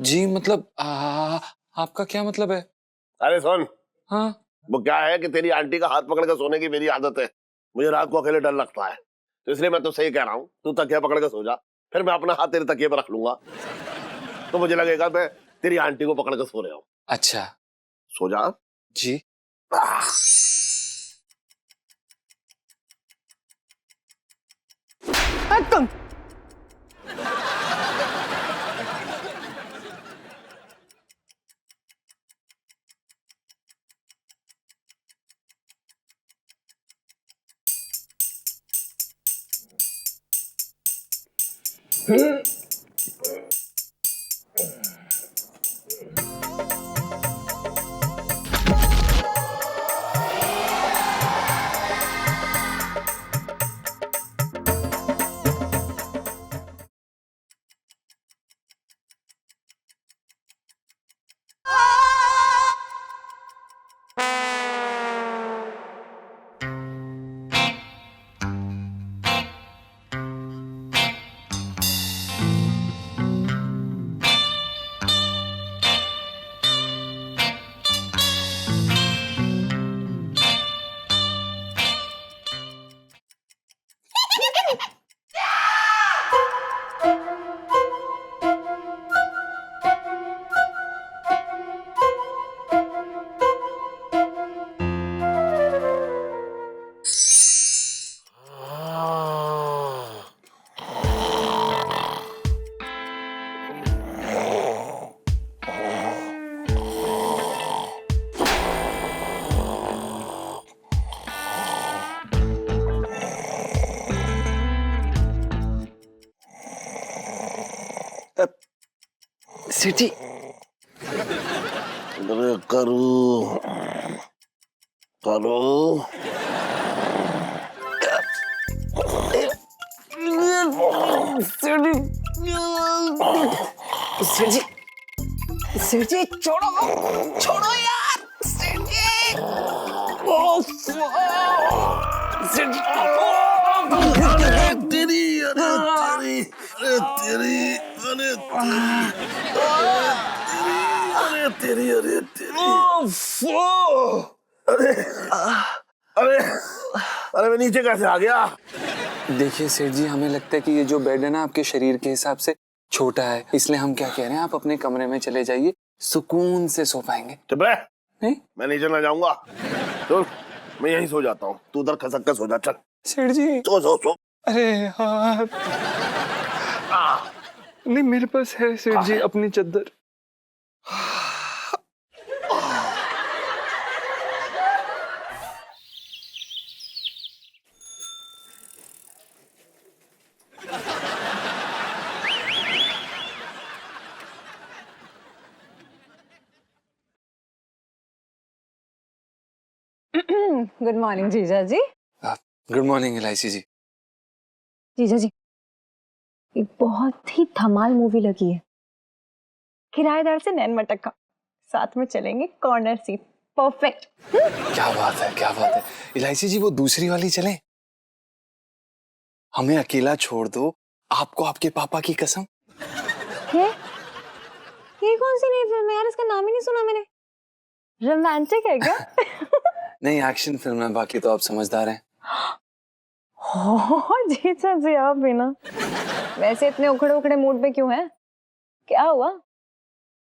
जी, मतलब आपका क्या मतलब है? अरे सुन, हाँ वो क्या है कि तेरी आंटी का हाथ पकड़ के सोने की मेरी आदत है। मुझे रात को अकेले डर लगता है, तो इसलिए मैं तो सही कह रहा हूँ, तू तकिया पकड़ के सो जा, फिर मैं अपना हाथ तेरे तकिए पर रख लूंगा, तो मुझे लगेगा मैं तेरी आंटी को पकड़ के सो रहा हूँ। अच्छा सो जा। जी। तुम सेठ जी, अरे करो करो। सेठ जी, सेठ जी छोड़ो, छोड़ो यार, सेठ जी। अरे मैं नीचे कैसे आ गया? देखिए सेठ जी, हमें लगता है कि ये जो बेड है ना आपके शरीर के हिसाब से छोटा है, इसलिए हम क्या कह रहे हैं, आप अपने कमरे में चले जाइए, सुकून से सो पाएंगे। चुप रह, नहीं मैं नीचे ना जाऊंगा। चल, मैं यहीं सो जाता हूँ, तू उधर खसक कर सो जा। चल सेठ जी। सो सो सो। अरे यार, नहीं मेरे पास है सेठ जी अपनी चद्दर। गुड मॉर्निंग जीजा जी। गुड मॉर्निंग इलायची जी। जीजा जी, एक बहुत ही धमाल मूवी लगी है, किराएदार से नैन मटक्का, साथ में चलेंगे कॉर्नर सीट, परफेक्ट। क्या बात है, क्या बात है। इलायची जी वो दूसरी वाली चले, हमें अकेला छोड़ दो, आपको आपके पापा की कसम। ये कौन सी नई फिल्म है यार, इसका नाम ही नहीं सुना मैंने। रोमांटिक है क्या? नहीं एक्शन फिल्म है, बाकी तो आप समझदार हैं। जीजा जी आप भी ना, वैसे इतने उखड़े उखड़े मूड पे क्यों हैं? क्या हुआ?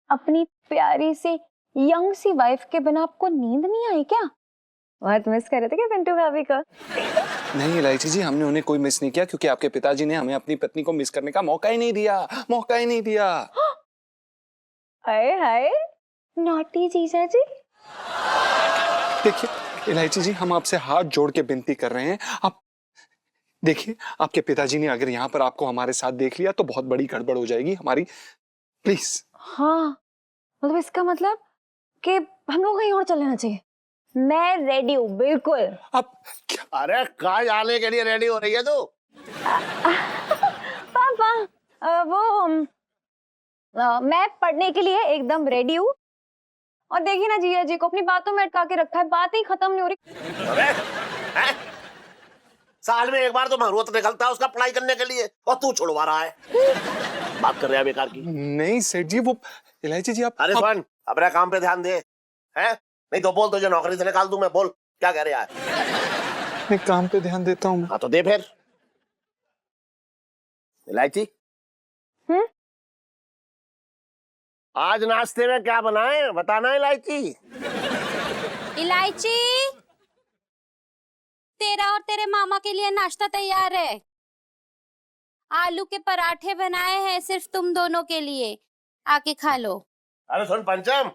अपनी प्यारी सी यंग सी वाइफ के बिना आपको नींद नहीं आई क्या? बहुत मिस कर रहे थे क्या पिंटू भाभी का? नहीं इलायची जी, हमने उन्हें कोई मिस नहीं किया, क्योंकि आपके पिताजी ने हमें अपनी पत्नी को मिस करने का मौका ही नहीं दिया, मौका ही नहीं दिया। हाय हाय, नॉटी जीजा जी। देखिए इलायची जी, हम आपसे हाथ जोड़ के विनती कर रहे हैं, आप देखिए, आपके पिताजी ने अगर यहाँ पर आपको हमारे साथ देख लिया तो बहुत बड़ी गड़बड़ हो जाएगी हमारी, प्लीज। हाँ, मतलब इसका मतलब कि हम लोग कहीं और चल लेना चाहिए। मैं रेडी हूँ बिल्कुल। आप क्या? अरे कहाँ जाने के लिए रेडी हो रही है तू? पापा, मैं पढ़ने के लिए एकदम रेडी हूँ। और देखिए ना जीजा जी को अपनी बातों में अटका के रखा है, बात ही खत्म नहीं हो रही। अरे हैं? साल में एक बार तो महरूत निकलता है उसका पढ़ाई करने के लिए, और तू छुड़वा रहा है। बात कर रहे हैं बेकार की। नहीं सेठ जी, वो इलायची जी अरे सुन, अपने काम पे ध्यान दे, हैं? नहीं तो बोल, तुझे नौकरी से निकाल दूं मैं। बोल क्या कह रहा है? मैं काम पे ध्यान देता हूँ। हाँ तो दे फिर। इलायची, आज नाश्ते में क्या बनाए बताना इलायची। इलायची, तेरा और तेरे मामा के लिए नाश्ता तैयार है। आलू के पराठे बनाए हैं सिर्फ तुम दोनों के लिए, आके खा लो। अरे सुन पंचम,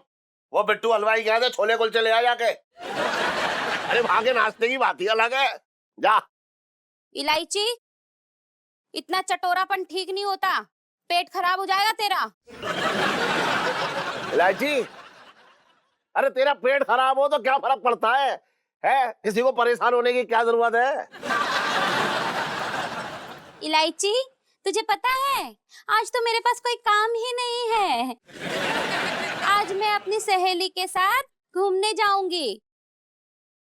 वो बिट्टू हलवाई गया था, छोले कुलचे ले आ जाके। अरे भागे नाश्ते की बात ही अलग है, जा। इलायची, इतना चटोरापन ठीक नहीं होता, पेट खराब हो जाएगा तेरा। इलायची, अरे तेरा पेट खराब हो तो क्या फर्क पड़ता है? किसी को परेशान होने की क्या जरूरत है? इलायची, तुझे पता है आज तो मेरे पास कोई काम ही नहीं है। आज मैं अपनी सहेली के साथ घूमने जाऊंगी।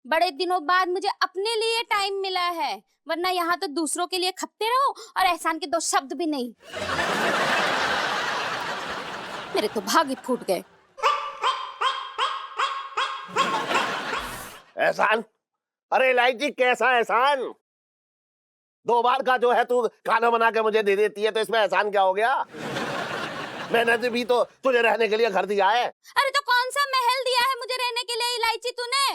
बड़े दिनों बाद मुझे अपने लिए टाइम मिला है, वरना यहाँ तो दूसरों के लिए खपते रहो और एहसान के दो शब्द भी नहीं। मेरे तो भाग ही फूट गए। एहसान? अरे इलायची कैसा एहसान? 2 बार का जो है तू खाना बना के मुझे दे देती है, तो इसमें एहसान क्या हो गया? मैंने भी तो तुझे रहने के लिए घर दिया है। अरे तो कौन सा महल दिया है मुझे रहने के लिए इलायची तूने?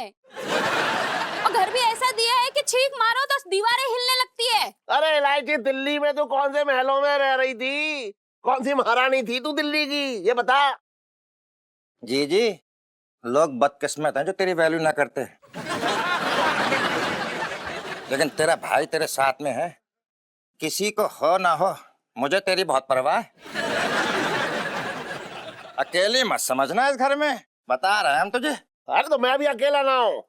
और घर भी ऐसा दिया है कि छींक मारो तो दीवारें हिलने लगती है। अरे इलायची, दिल्ली में तू कौन से महलों में रह रही थी? कौन सी महारानी थी तू दिल्ली की, ये बता। जी जी, लोग बदकिस्मत हैं जो तेरी वैल्यू ना करते, लेकिन तेरा भाई तेरे साथ में है। किसी को हो ना हो, मुझे तेरी बहुत परवाह है। अकेली मत समझना इस घर में, बता रहे हैं हम तुझे। अरे तो मैं भी अकेला ना हूँ,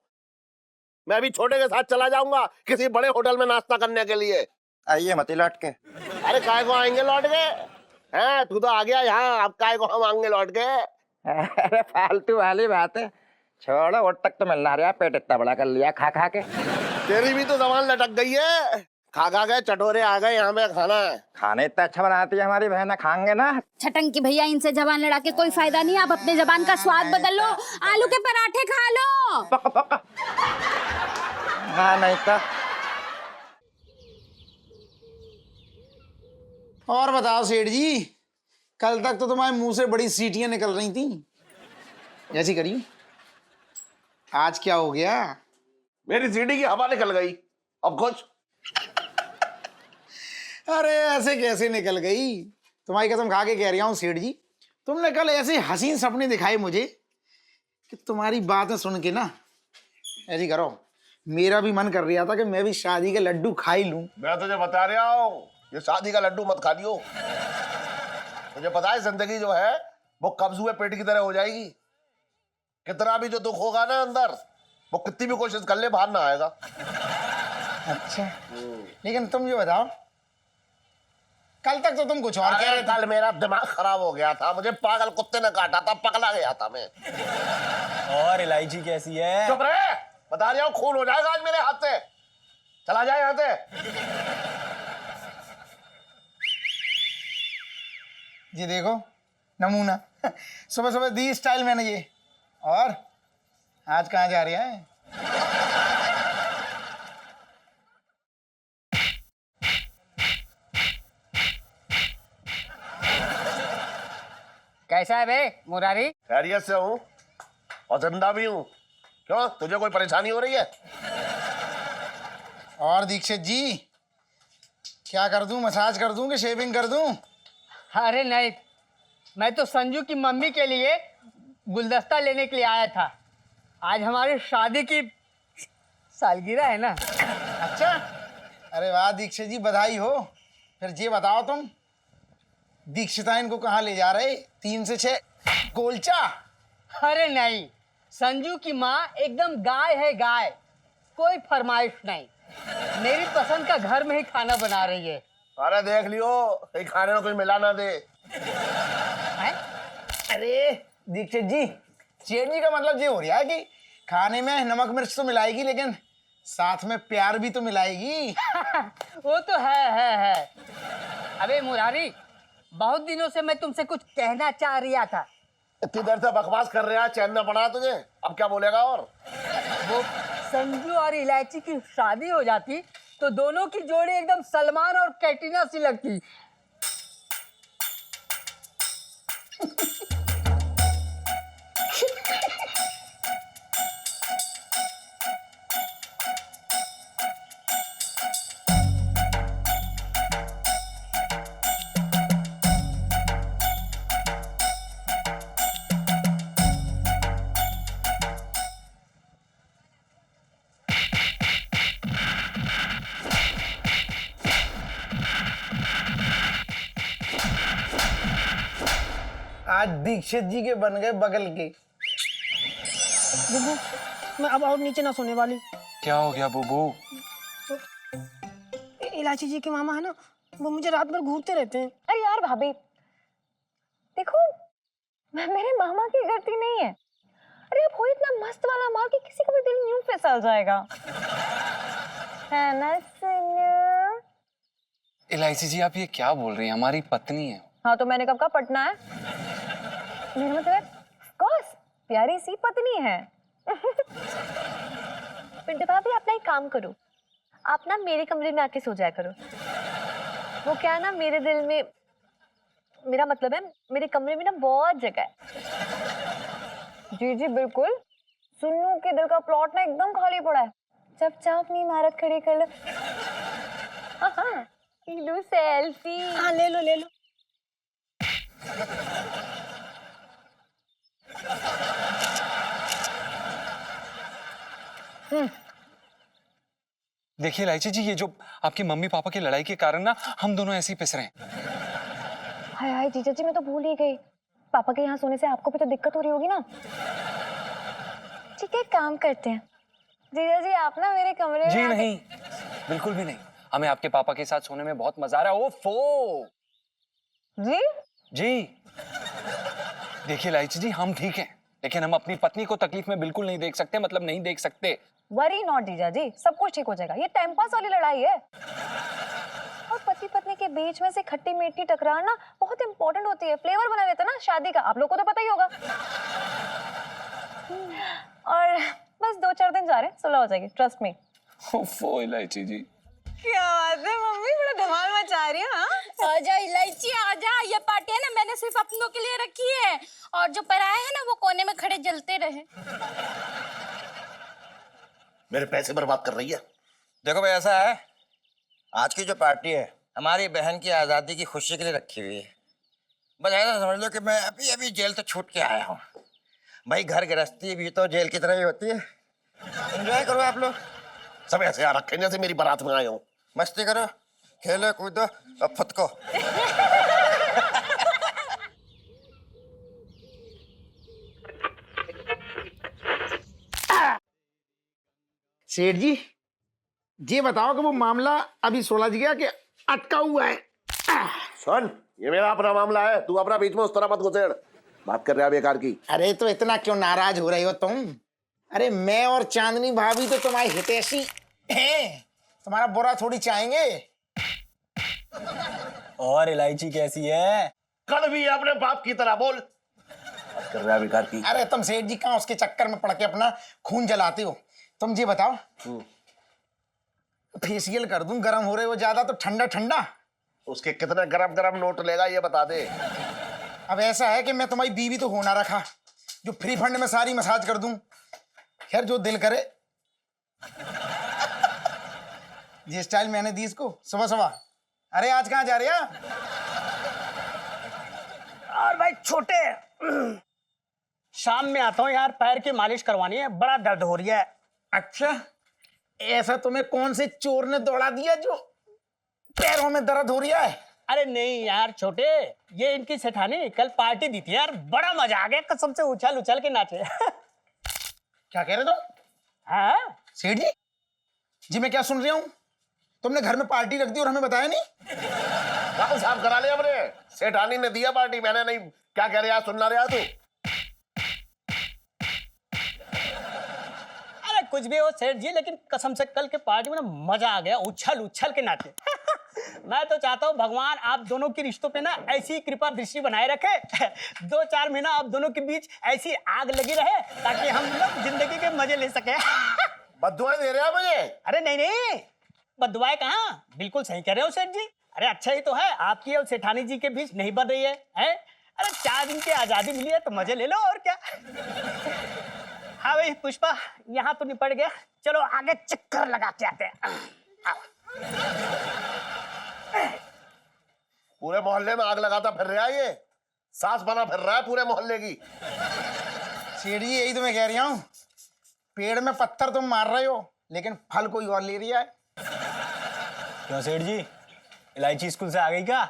मैं भी छोटे के साथ चला जाऊंगा किसी बड़े होटल में नाश्ता करने के लिए। आइए मत लौट के। अरे काय को आएंगे लौट के? हैं, तू तो आ गया यहाँ, अब काय को हम आएंगे लौट के? अरे फालतू वाली बात है, छोड़ो। वो तक तो मिलना रहा, पेट इतना बड़ा कर लिया खा खा के। तेरी भी तो जबान लटक गई है। खा खा गए चटोरे आ गए, यहाँ पे खाना है। खाने इतना अच्छा बनाती है हमारी बहन, खाएंगे ना। छटंकी भैया, इनसे जबान लड़ा के कोई फायदा नहीं। आप अपने जबान का स्वाद बदल लो, आलू के पराठे खा लो। पक्का पक्का। हाँ नहीं तो। और बताओ सेठ जी, कल तक तो तुम्हारे मुंह से बड़ी सीटियां निकल रही थी, ऐसी करी, आज क्या हो गया? मेरी सीढ़ी की हवा निकल गई। अब कुछ अरे ऐसे कैसे निकल गई? तुम्हारी कसम खा के कह रहा हूँ सेठ जी, तुमने कल ऐसे हसीन सपने दिखाए मुझे कि तुम्हारी बातें सुन के ना, ऐसी करो, मेरा भी मन कर रहा था कि मैं भी शादी के लड्डू खा ही लूं। मैं तुझे बता रहा हूँ, ये शादी का लड्डू मत खा लियो। मुझे पता है जिंदगी जो है वो कब्ज हुए पेट की तरह हो जाएगी। कितना भी जो दुख होगा ना अंदर, वो कितनी भी कोशिश कर ले बाहर ना आएगा। अच्छा, लेकिन तुम ये बताओ, कल तक तो तुम कुछ और कह रहे थे। कल मेरा दिमाग खराब हो गया था, मुझे पागल कुत्ते ने काटा था, पकड़ा गया था मैं। और इलायची कैसी है? चुप रहे, बता रहा हूँ खून हो जाएगा आज मेरे हाथ से। चला जाए यहाँ से। ये देखो नमूना, सुबह सुबह दी स्टाइल मैंने ये। और आज कहाँ जा रही है? कैसा है बे मुरारी? खैरियत से हूँ और जिंदा भी हूँ। क्यों, तुझे कोई परेशानी हो रही है? और दीक्षित जी, क्या कर दूं, मसाज कर दूं कि शेविंग कर दूं? अरे नहीं, मैं तो संजू की मम्मी के लिए गुलदस्ता लेने के लिए आया था। आज हमारी शादी की सालगिरह है ना। अच्छा, अरे वाह दीक्षित जी, बधाई हो। फिर ये बताओ तुम, दीक्षिताइन को कहाँ ले जा रहे? 3 से 6 गोलचा? अरे नहीं, संजू की माँ एकदम गाय है, गाय, कोई फरमाइश नहीं। मेरी पसंद का घर में ही खाना बना रही है। अरे देख लियो, कहीं खाने में कुछ मिला ना दे। हैं? अरे दीक्षित जी, सेठ जी का मतलब ये हो रहा है कि खाने में नमक मिर्च तो मिलाएगी, लेकिन साथ में प्यार भी तो मिलाएगी। वो तो है। अबे मुरारी, बहुत दिनों से मैं तुमसे कुछ कहना चाह रहा था। इतनी देर से बकवास कर रहा है, चैन न पड़ा तुझे? अब क्या बोलेगा? और वो संजू और इलायची की शादी हो जाती तो दोनों की जोड़ी एकदम सलमान और कैटरीना सी लगती। आज दीक्षित जी के बन गए बगल के। बुबू, मैं अब और नीचे ना सोने वाली। क्या हो गया बुबू? इलायची जी के मामा है ना, वो मुझे रात भर घूरते रहते हैं। अरे यार भाभी, देखो मेरे मामा की गलती नहीं है। अरे अब हो इतना मस्त वाला माल कि किसी का भी दिल यूं फिसल जाएगा, है ना सुनो? इलायची जी आप ये क्या बोल रही हैं? हमारी पत्नी है। हाँ तो मैंने कब कहा पटना है? मेरा मतलब है, of course, प्यारी सी पत्नी है। पिंटू भाभी, आप ना एक काम करो, आप ना मेरे कमरे में आके सो जाया करो। वो क्या है ना, मेरे दिल में, मेरा मतलब है मेरे कमरे में ना बहुत जगह है। जी जी बिल्कुल, सुन्नू के दिल का प्लॉट ना एकदम खाली पड़ा है। जब चाहो अपनी इमारत खड़ी कर लो। हाँ, लो सेल्फी। हाँ ले लो। देखिए इलायची जी, ये जो आपकी मम्मी पापा की लड़ाई के कारण ना हम दोनों ऐसे ही पिस रहे हैं। हाय हाय जीजा जी, मैं तो भूल ही गई, पापा के यहाँ सोने से आपको भी तो दिक्कत हो रही होगी ना। ठीक है, काम करते हैं जीजा जी, आप ना मेरे कमरे में जी आके- नहीं, बिल्कुल भी नहीं। हमें आपके पापा के साथ सोने में बहुत मजा आ रहा है। ओफो जी जी। देखिए इलायची जी, हम ठीक हैं, लेकिन हम अपनी पत्नी को तकलीफ में बिल्कुल नहीं देख सकते, मतलब नहीं देख सकते। वरी नॉट जीजा जी, सब कुछ ठीक हो जाएगा। ये टाइम पास वाली लड़ाई है। और पति पत्नी के बीच में से खट्टी मीठी टकरार ना बहुत इंपॉर्टेंट होती है, फ्लेवर बना रहता है ना शादी का, आप लोग को तो पता ही होगा। और बस 2-4 दिन जा रहे हैं, सुलह हो जाएगी, ट्रस्ट मी। ओफो इलायची जी, क्या बात है मम्मी, बड़ा धमाल मचा रही है। आजा इलायची आजा, ये पार्टी है ना मैंने सिर्फ अपनों के लिए रखी है, और जो पराए हैं ना वो कोने में खड़े जलते रहे। मेरे पैसे बर्बाद कर रही है। देखो भाई ऐसा है, आज की जो पार्टी है हमारी बहन की आज़ादी की खुशी के लिए रखी हुई है। बस ऐसा समझ लो कि मैं अभी अभी जेल से छूट के आया हूँ। भाई घर गृहस्थी भी तो जेल की तरह ही होती है। एंजॉय करो आप लोग, सब ऐसे आ रखे जैसे मेरी बारात में आए हो। मस्ती करो, खेलो कूदो और फुदको। सेठ जी, ये बताओ कि वो मामला अभी सुलझ गया कि अटका हुआ है? सुन, ये मेरा अपना मामला है, तू अपना बीच में उस तरह मत घुसेड़। बात कर रहा है बेकार की। अरे तो इतना क्यों नाराज हो रही हो तुम? अरे मैं और चांदनी भाभी तो तुम्हारी हितैषी हैं, तुम्हारा बुरा थोड़ी चाहेंगे। और इलायची कैसी है? कल भी अपने बाप की तरह बोल। बात कर रहा है बेकार की। अरे तुम सेठ जी कहाँ उसके चक्कर में पड़ के अपना खून जलाते हो? तुम ये बताओ, फेशियल कर दूं, गर्म हो रहे हो ज्यादा तो ठंडा ठंडा। उसके कितने गरम गरम नोट लेगा ये बता दे। अब ऐसा है कि मैं तुम्हारी बीवी तो होना रखा, जो फ्री फंड में सारी मसाज कर दूं। खैर जो दिल करे। ये स्टाइल मैंने दी इसको सुबह सुबह। अरे आज कहाँ जा रहे हैं? और भाई छोटे, शाम में आता हूँ यार, पैर की मालिश करवानी है, बड़ा दर्द हो रही है। अच्छा, ऐसा तुम्हें कौन से चोर ने दौड़ा दिया जो पैरों में दर्द हो रहा है? अरे नहीं यार छोटे, ये इनकी सेठानी कल पार्टी दी थी यार, बड़ा मजा आ गया, कसम से उछल उछल के नाचे। क्या कह रहे तुम? हाँ सेठ जी, जी मैं क्या सुन रहा हूँ? तुमने घर में पार्टी रख दी और हमें बताया नहीं? गाँव साफ करा ले अपने। सेठानी ने दिया पार्टी, मैंने नहीं। क्या कह रहा सुन रहा तू? अरे कुछ भी हो सेठ जी, लेकिन कसम से कल के पार्टी में ना मजा आ गया, उछल उछल के नाचे। मैं तो चाहता हूँ भगवान आप दोनों के रिश्तों पे ना ऐसी कृपा दृष्टि बनाए रखे। 2-4 महीना आप दोनों के बीच ऐसी आग लगी रहे ताकि हम लोग जिंदगी के मजे ले सके। बद्दुआएं दे रहे हैं मुझे? अरे नहीं नहीं, बदुआएं कहाँ, बिल्कुल सही कह रहे हो सेठ जी। अरे अच्छा ही तो है, आपकी और सेठानी जी के बीच नहीं बन रही है, हैं? अरे 4 दिन की आजादी मिली है तो मजे ले लो और क्या। हाँ भाई पुष्पा, यहाँ तो निपट गया, चलो आगे चक्कर लगाते आते हैं। पूरे मोहल्ले में आग लगाता फिर रहा है ये, सास बना फिर रहा है पूरे मोहल्ले की। सेठ जी यही तो मैं कह रही हूँ, पेड़ में पत्थर तुम मार रहे हो लेकिन फल कोई और ले रहा है। क्यों सेठ जी, इलायची स्कूल से आ गई क्या?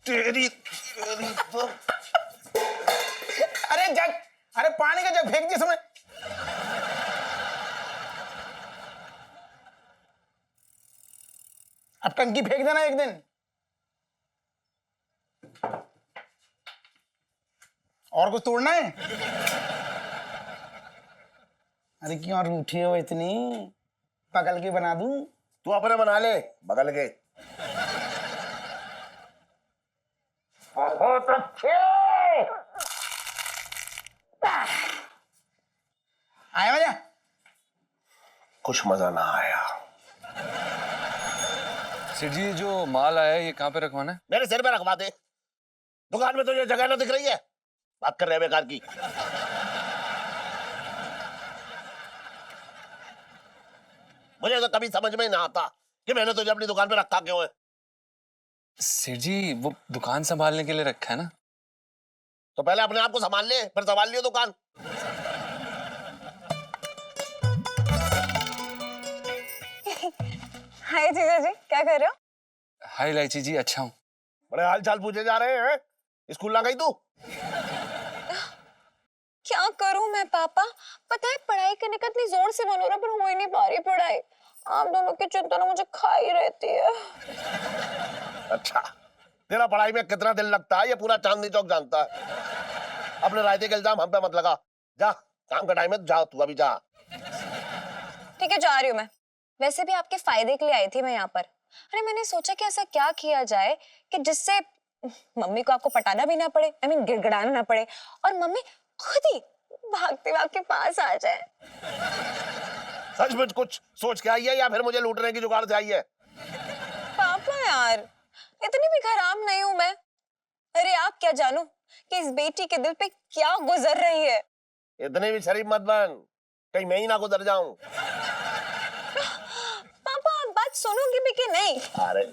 तेरी तो अरे जग, अरे पानी का जग फेंक दिया समय। अब टंकी फेंक देना एक दिन। और कुछ तोड़ना है? अरे क्यों रूठे हो इतनी? पकड़ के बना दूं? तू अपने बना ले बगल के। बहुत अच्छे। आया मजा? कुछ मजा ना आया। सेठ जी ये जो माल आया है ये कहाँ पे रखवाना है? मेरे सिर पे रखवा दे। दुकान में तो ये जगह ना दिख रही है, बात कर रहे हैं बेकार की। मुझे तो कभी समझ में ही ना आता कि मैंने तुझे अपनी दुकान पे रखा क्यों है। सेठ जी वो दुकान संभालने के लिए रखा है ना। तो पहले अपने आप को संभाल ले, फिर संभाल लियो दुकान। हाय जीजा जी, क्या कर रहे हो? हाय इलायची जी, अच्छा हूँ। बड़े हाल चाल पूछे जा रहे हैं। स्कूल ना गई तू? का इतनी जोर से मन हो रहा, पर हो ही नहीं पा रही पढ़ाई। आप दोनों की चिंता ना मुझे खा ही रहती है। अच्छा, तेरा पढ़ाई में कितना दिल लगता है ये पूरा चांदनी चौक जानता है। अपने रायते का इल्जाम हम पे मत लगा। जा, काम का टाइम है, जाओ तू अभी जा। ठीक है, जा रही हूँ मैं। वैसे भी आपके फायदे के लिए आई थी मैं यहाँ पर। अरे मैंने सोचा कि ऐसा क्या किया जाए कि जिससे मम्मी को आपको पटाना भी ना पड़े, गिड़गिड़ाना ना पड़े, और मम्मी खुद ही भागते हुए आपके पास आ जाए। सचमुच कुछ सोच के आई है या फिर मुझे लूटने की जुगाड़ से आई है? पापा यार, इतनी भी खराब नहीं हूं मैं। अरे आप क्या जानो कि इस बेटी के दिल पे क्या गुजर रही है। इतने भी शरीफ मत बन, कहीं मैं ही ना गुजर जाऊं। पापा आप बात सुनोगे भी कि नहीं? अरे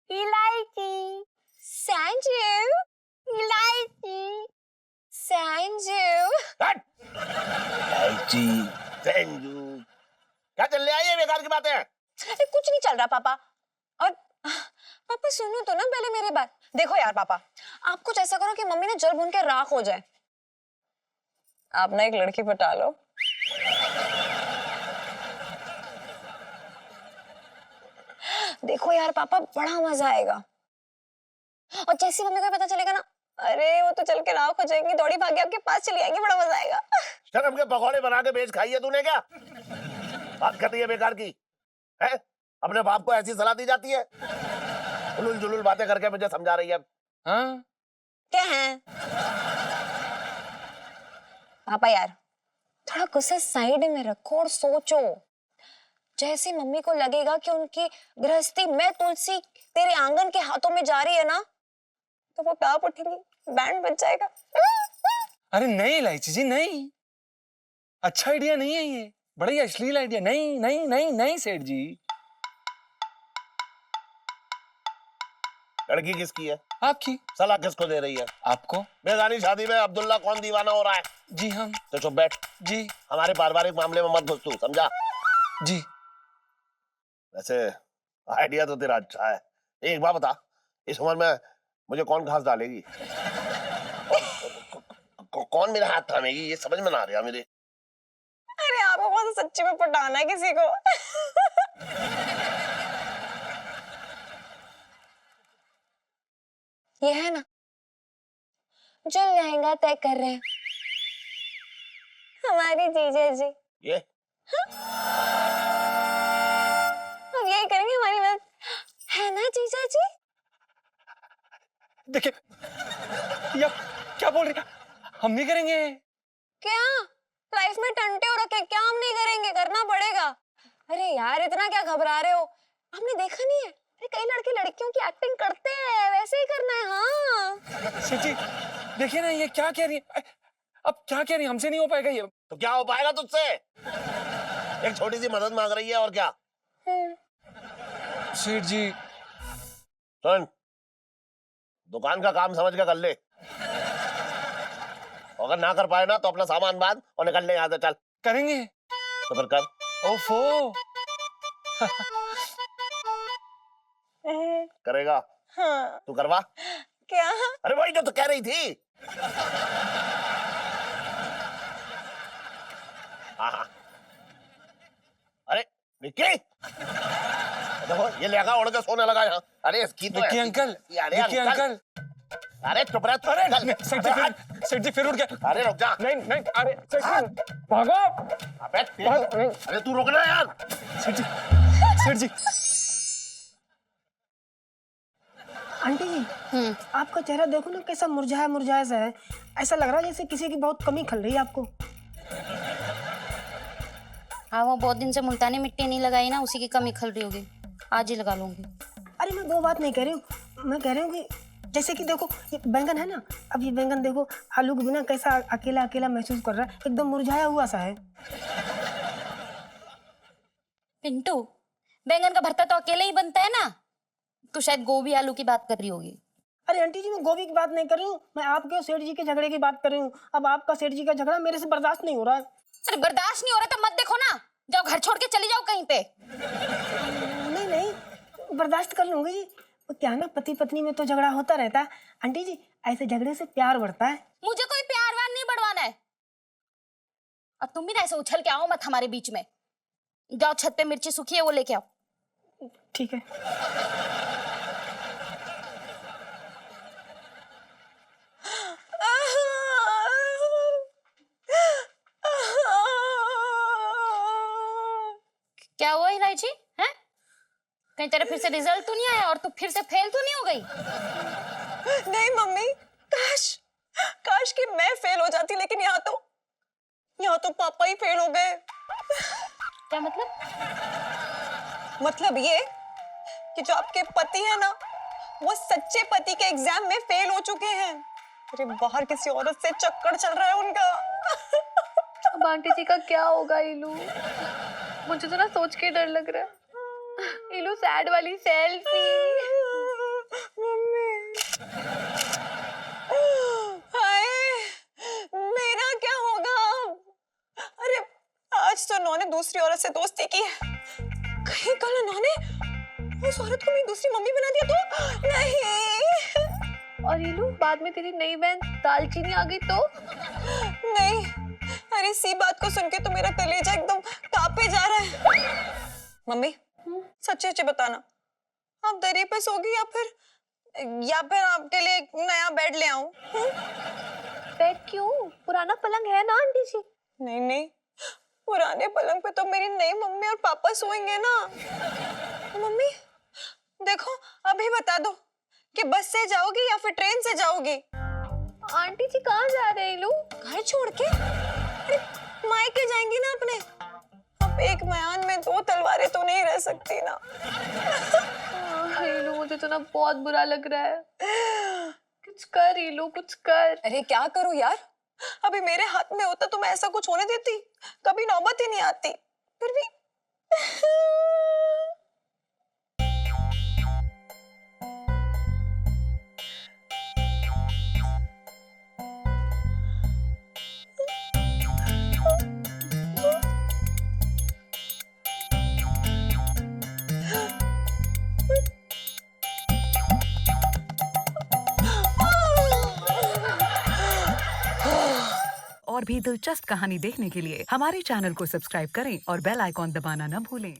इलायची, संजीव, इलायची, संजीव। हट! इलायची, संजू, क्या चल रहा है ये बेकार की बातें? अरे कुछ नहीं चल रहा पापा। और पापा सुनो तो ना पहले मेरी बात। देखो यार पापा, आप कुछ ऐसा करो कि मम्मी ना जल भून के राख हो जाए। आप ना एक लड़की पटा लो। देखो यार पापा, बड़ा मजा आएगा। और जैसी मम्मी को पता चलेगा ना, अरे वो तो चल के राख हो जाएंगी, दौड़ी भागी आपके पास चली आएंगी, बड़ा मजा आएगा। शर्म के पकौड़े बना के बेच खाई है तूने क्या? बात करती है बेकार की है? अपने बाप को ऐसी सलाह दी जाती है? उलूल जुलूल बातें करके मुझे समझा रही है। हाँ क्या है पापा यार, थोड़ा गुस्सा साइड में रखो और सोचो। जैसे मम्मी को लगेगा कि उनकी गृहस्थी में तुलसी तेरे आंगन के हाथों में जा रही है ना, तो वो पाप उठेंगी, बैंड बज जाएगा। अरे नहीं इलायची जी, नहीं, अच्छा आइडिया नहीं है ये, बड़ा ही अश्लील आइडिया। नहीं नहीं नहीं नहीं सेठ जी। लड़की किसकी है? आपकी। सलाह किसको दे रही है? आपको। बेगानी शादी में अब्दुल्ला कौन दीवाना हो रहा है? जी हम। तो चुप बैठ जी। हमारे पारिवारिक मामले में मत घुस तू, समझा? जी। वैसे आइडिया तो तेरा अच्छा है। एक बात बता, इस उम्र में मुझे कौन घास डालेगी? कौन मेरा हाथ थामेगी? ये समझ में ना आ रहा मेरे। अरे आपको कौन सा सच्ची में पटाना है किसी को? ये है ना जो लहंगा तय कर रहे हैं, हमारी जीजा जी। ये अब यही करेंगे हमारी मदद, है ना जीजा जी? देखिए, ये आप क्या बोल रही हैं? हम नहीं करेंगे। क्या लाइफ में टंटे हो रखे, क्या हम नहीं करेंगे? करना पड़ेगा। अरे यार इतना क्या घबरा रहे हो? आपने देखा नहीं है? अरे कई लड़के लड़कियों की एक्टिंग करते हैं, वैसे ही करना है। हाँ सेठ जी देखिए ना, ये क्या कह रही है? अब क्या कह रही है? हमसे नहीं हो पाएगा ये। तो क्या हो पाएगा तुझसे? एक छोटी सी मदद मांग रही है और क्या? सेठ जी सुन, दुकान का काम समझ के कर ले। अगर ना कर पाए ना तो अपना सामान बांध और निकल ले यहाँ से। चल करेंगे तो फिर कर। ओफो। करेगा? हाँ। तू करवा। क्या? अरे वही जो तू कह रही थी। हाँ। अरे निक्की, देखो ये लहंगा ओढ़ के सोने लगा यहाँ। अरे इसकी तो विक्की अंकल, अरे विक्की अंकल। अरे चुप रह तू। अरे सेठ जी फिर उठ गए। अरे रुक जा। नहीं नहीं, अरे सेठ जी भागो। अरे तू रुकना यार। सेठ जी, सेठ जी। आंटी जी, आपका चेहरा देखो ना, कैसा मुरझाया मुरझाया सा है। ऐसा लग रहा है जैसे किसी की बहुत कमी खल रही है आपको। हाँ, वो बहुत दिन से मुल्तानी मिट्टी नहीं लगाई ना, उसी की कमी खल रही होगी। आज ही लगा लूंगी। अरे मैं वो बात नहीं कह रही हूँ, मैं कह रही हूँ कि जैसे कि देखो ये बैंगन है ना, अब ये बैंगन देखो आलू के बिना कैसा अकेला अकेला महसूस कर रहा है, एकदम मुरझाया हुआ सा है। पिंटू, बैंगन का भरता तो अकेले ही बनता है ना, तो शायद गोभी आलू की बात कर रही होगी। अरे आंटी जी, मैं गोभी की बात नहीं कर रही हूँ, मैं आपके और सेठ जी के झगड़े की बात कर रही हूँ। अब आपका सेठ जी का झगड़ा मेरे से बर्दाश्त नहीं हो रहा है। अरे बर्दाश्त नहीं हो रहा तो मत देखो ना, जाओ घर छोड़ के चली जाओ कहीं पे। नहीं नहीं, बर्दाश्त कर लूंगी जी। क्या ना, पति पत्नी में तो झगड़ा होता रहता है आंटी जी, ऐसे झगड़े से प्यार बढ़ता है। मुझे कोई प्यार वार नहीं बढ़वाना है। और तुम भी ना ऐसे उछल के आओ मत हमारे बीच में। जाओ छत पे मिर्ची सूखी है वो लेके आओ। ठीक है। क्या हुआ इलायची? हैं? कहीं तेरा फिर से रिजल्ट तो नहीं आया और तू फिर से फेल तो नहीं हो गई? नहीं मम्मी, काश काश कि मैं फेल हो जाती, लेकिन यहाँ तो पापा ही फेल हो गए। क्या मतलब? मतलब ये कि जो आपके पति है ना, वो सच्चे पति के एग्जाम में फेल हो चुके हैं। अरे बाहर किसी औरत से चक्कर चल रहा है उनका। अब आंटी जी का क्या होगा इलू? मुझे तो ना सोच के डर लग रहा है। इलू सैड वाली सेल्फी। मम्मी, हाय, मेरा क्या होगा अब? अरे आज तो उन्होंने दूसरी औरत से दोस्ती की है, कहीं कल उन्होंने उस औरत को मेरी दूसरी मम्मी बना दिया तो? नहीं। और इलू बाद में तेरी नई बहन दालचीनी आ गई तो? नहीं, अरे इसी बात को सुन के तो मेरा कलेजा एकदम कांपे जा रहा है। मम्मी, सच्ची सच्ची बताना, आप दरी पे सोगी या फिर आपके लिए एक नया बेड ले आऊं? बेड क्यों? पुराना पलंग है ना आंटी जी। नहीं नहीं, पुराने पलंग पे तो मेरी नई मम्मी और पापा सोएंगे ना। मम्मी देखो, अभी बता दो कि बस से जाओगी या फिर ट्रेन से जाओगी? आंटी जी कहाँ जा रहे हैं इलू? घर छोड़ के? अरे मायके जाएंगी ना अपने। अब एक म्यान में दो तलवारें तो नहीं रह सकती ना। इलू मुझे तो ना बहुत बुरा लग रहा है। कुछ कर इलू, कुछ कर। अरे क्या करूं यार, अभी मेरे हाथ में होता तो मैं ऐसा कुछ होने देती? कभी नौबत ही नहीं आती, फिर भी। और भी दिलचस्प कहानी देखने के लिए हमारे चैनल को सब्सक्राइब करें और बेल आइकॉन दबाना न भूलें।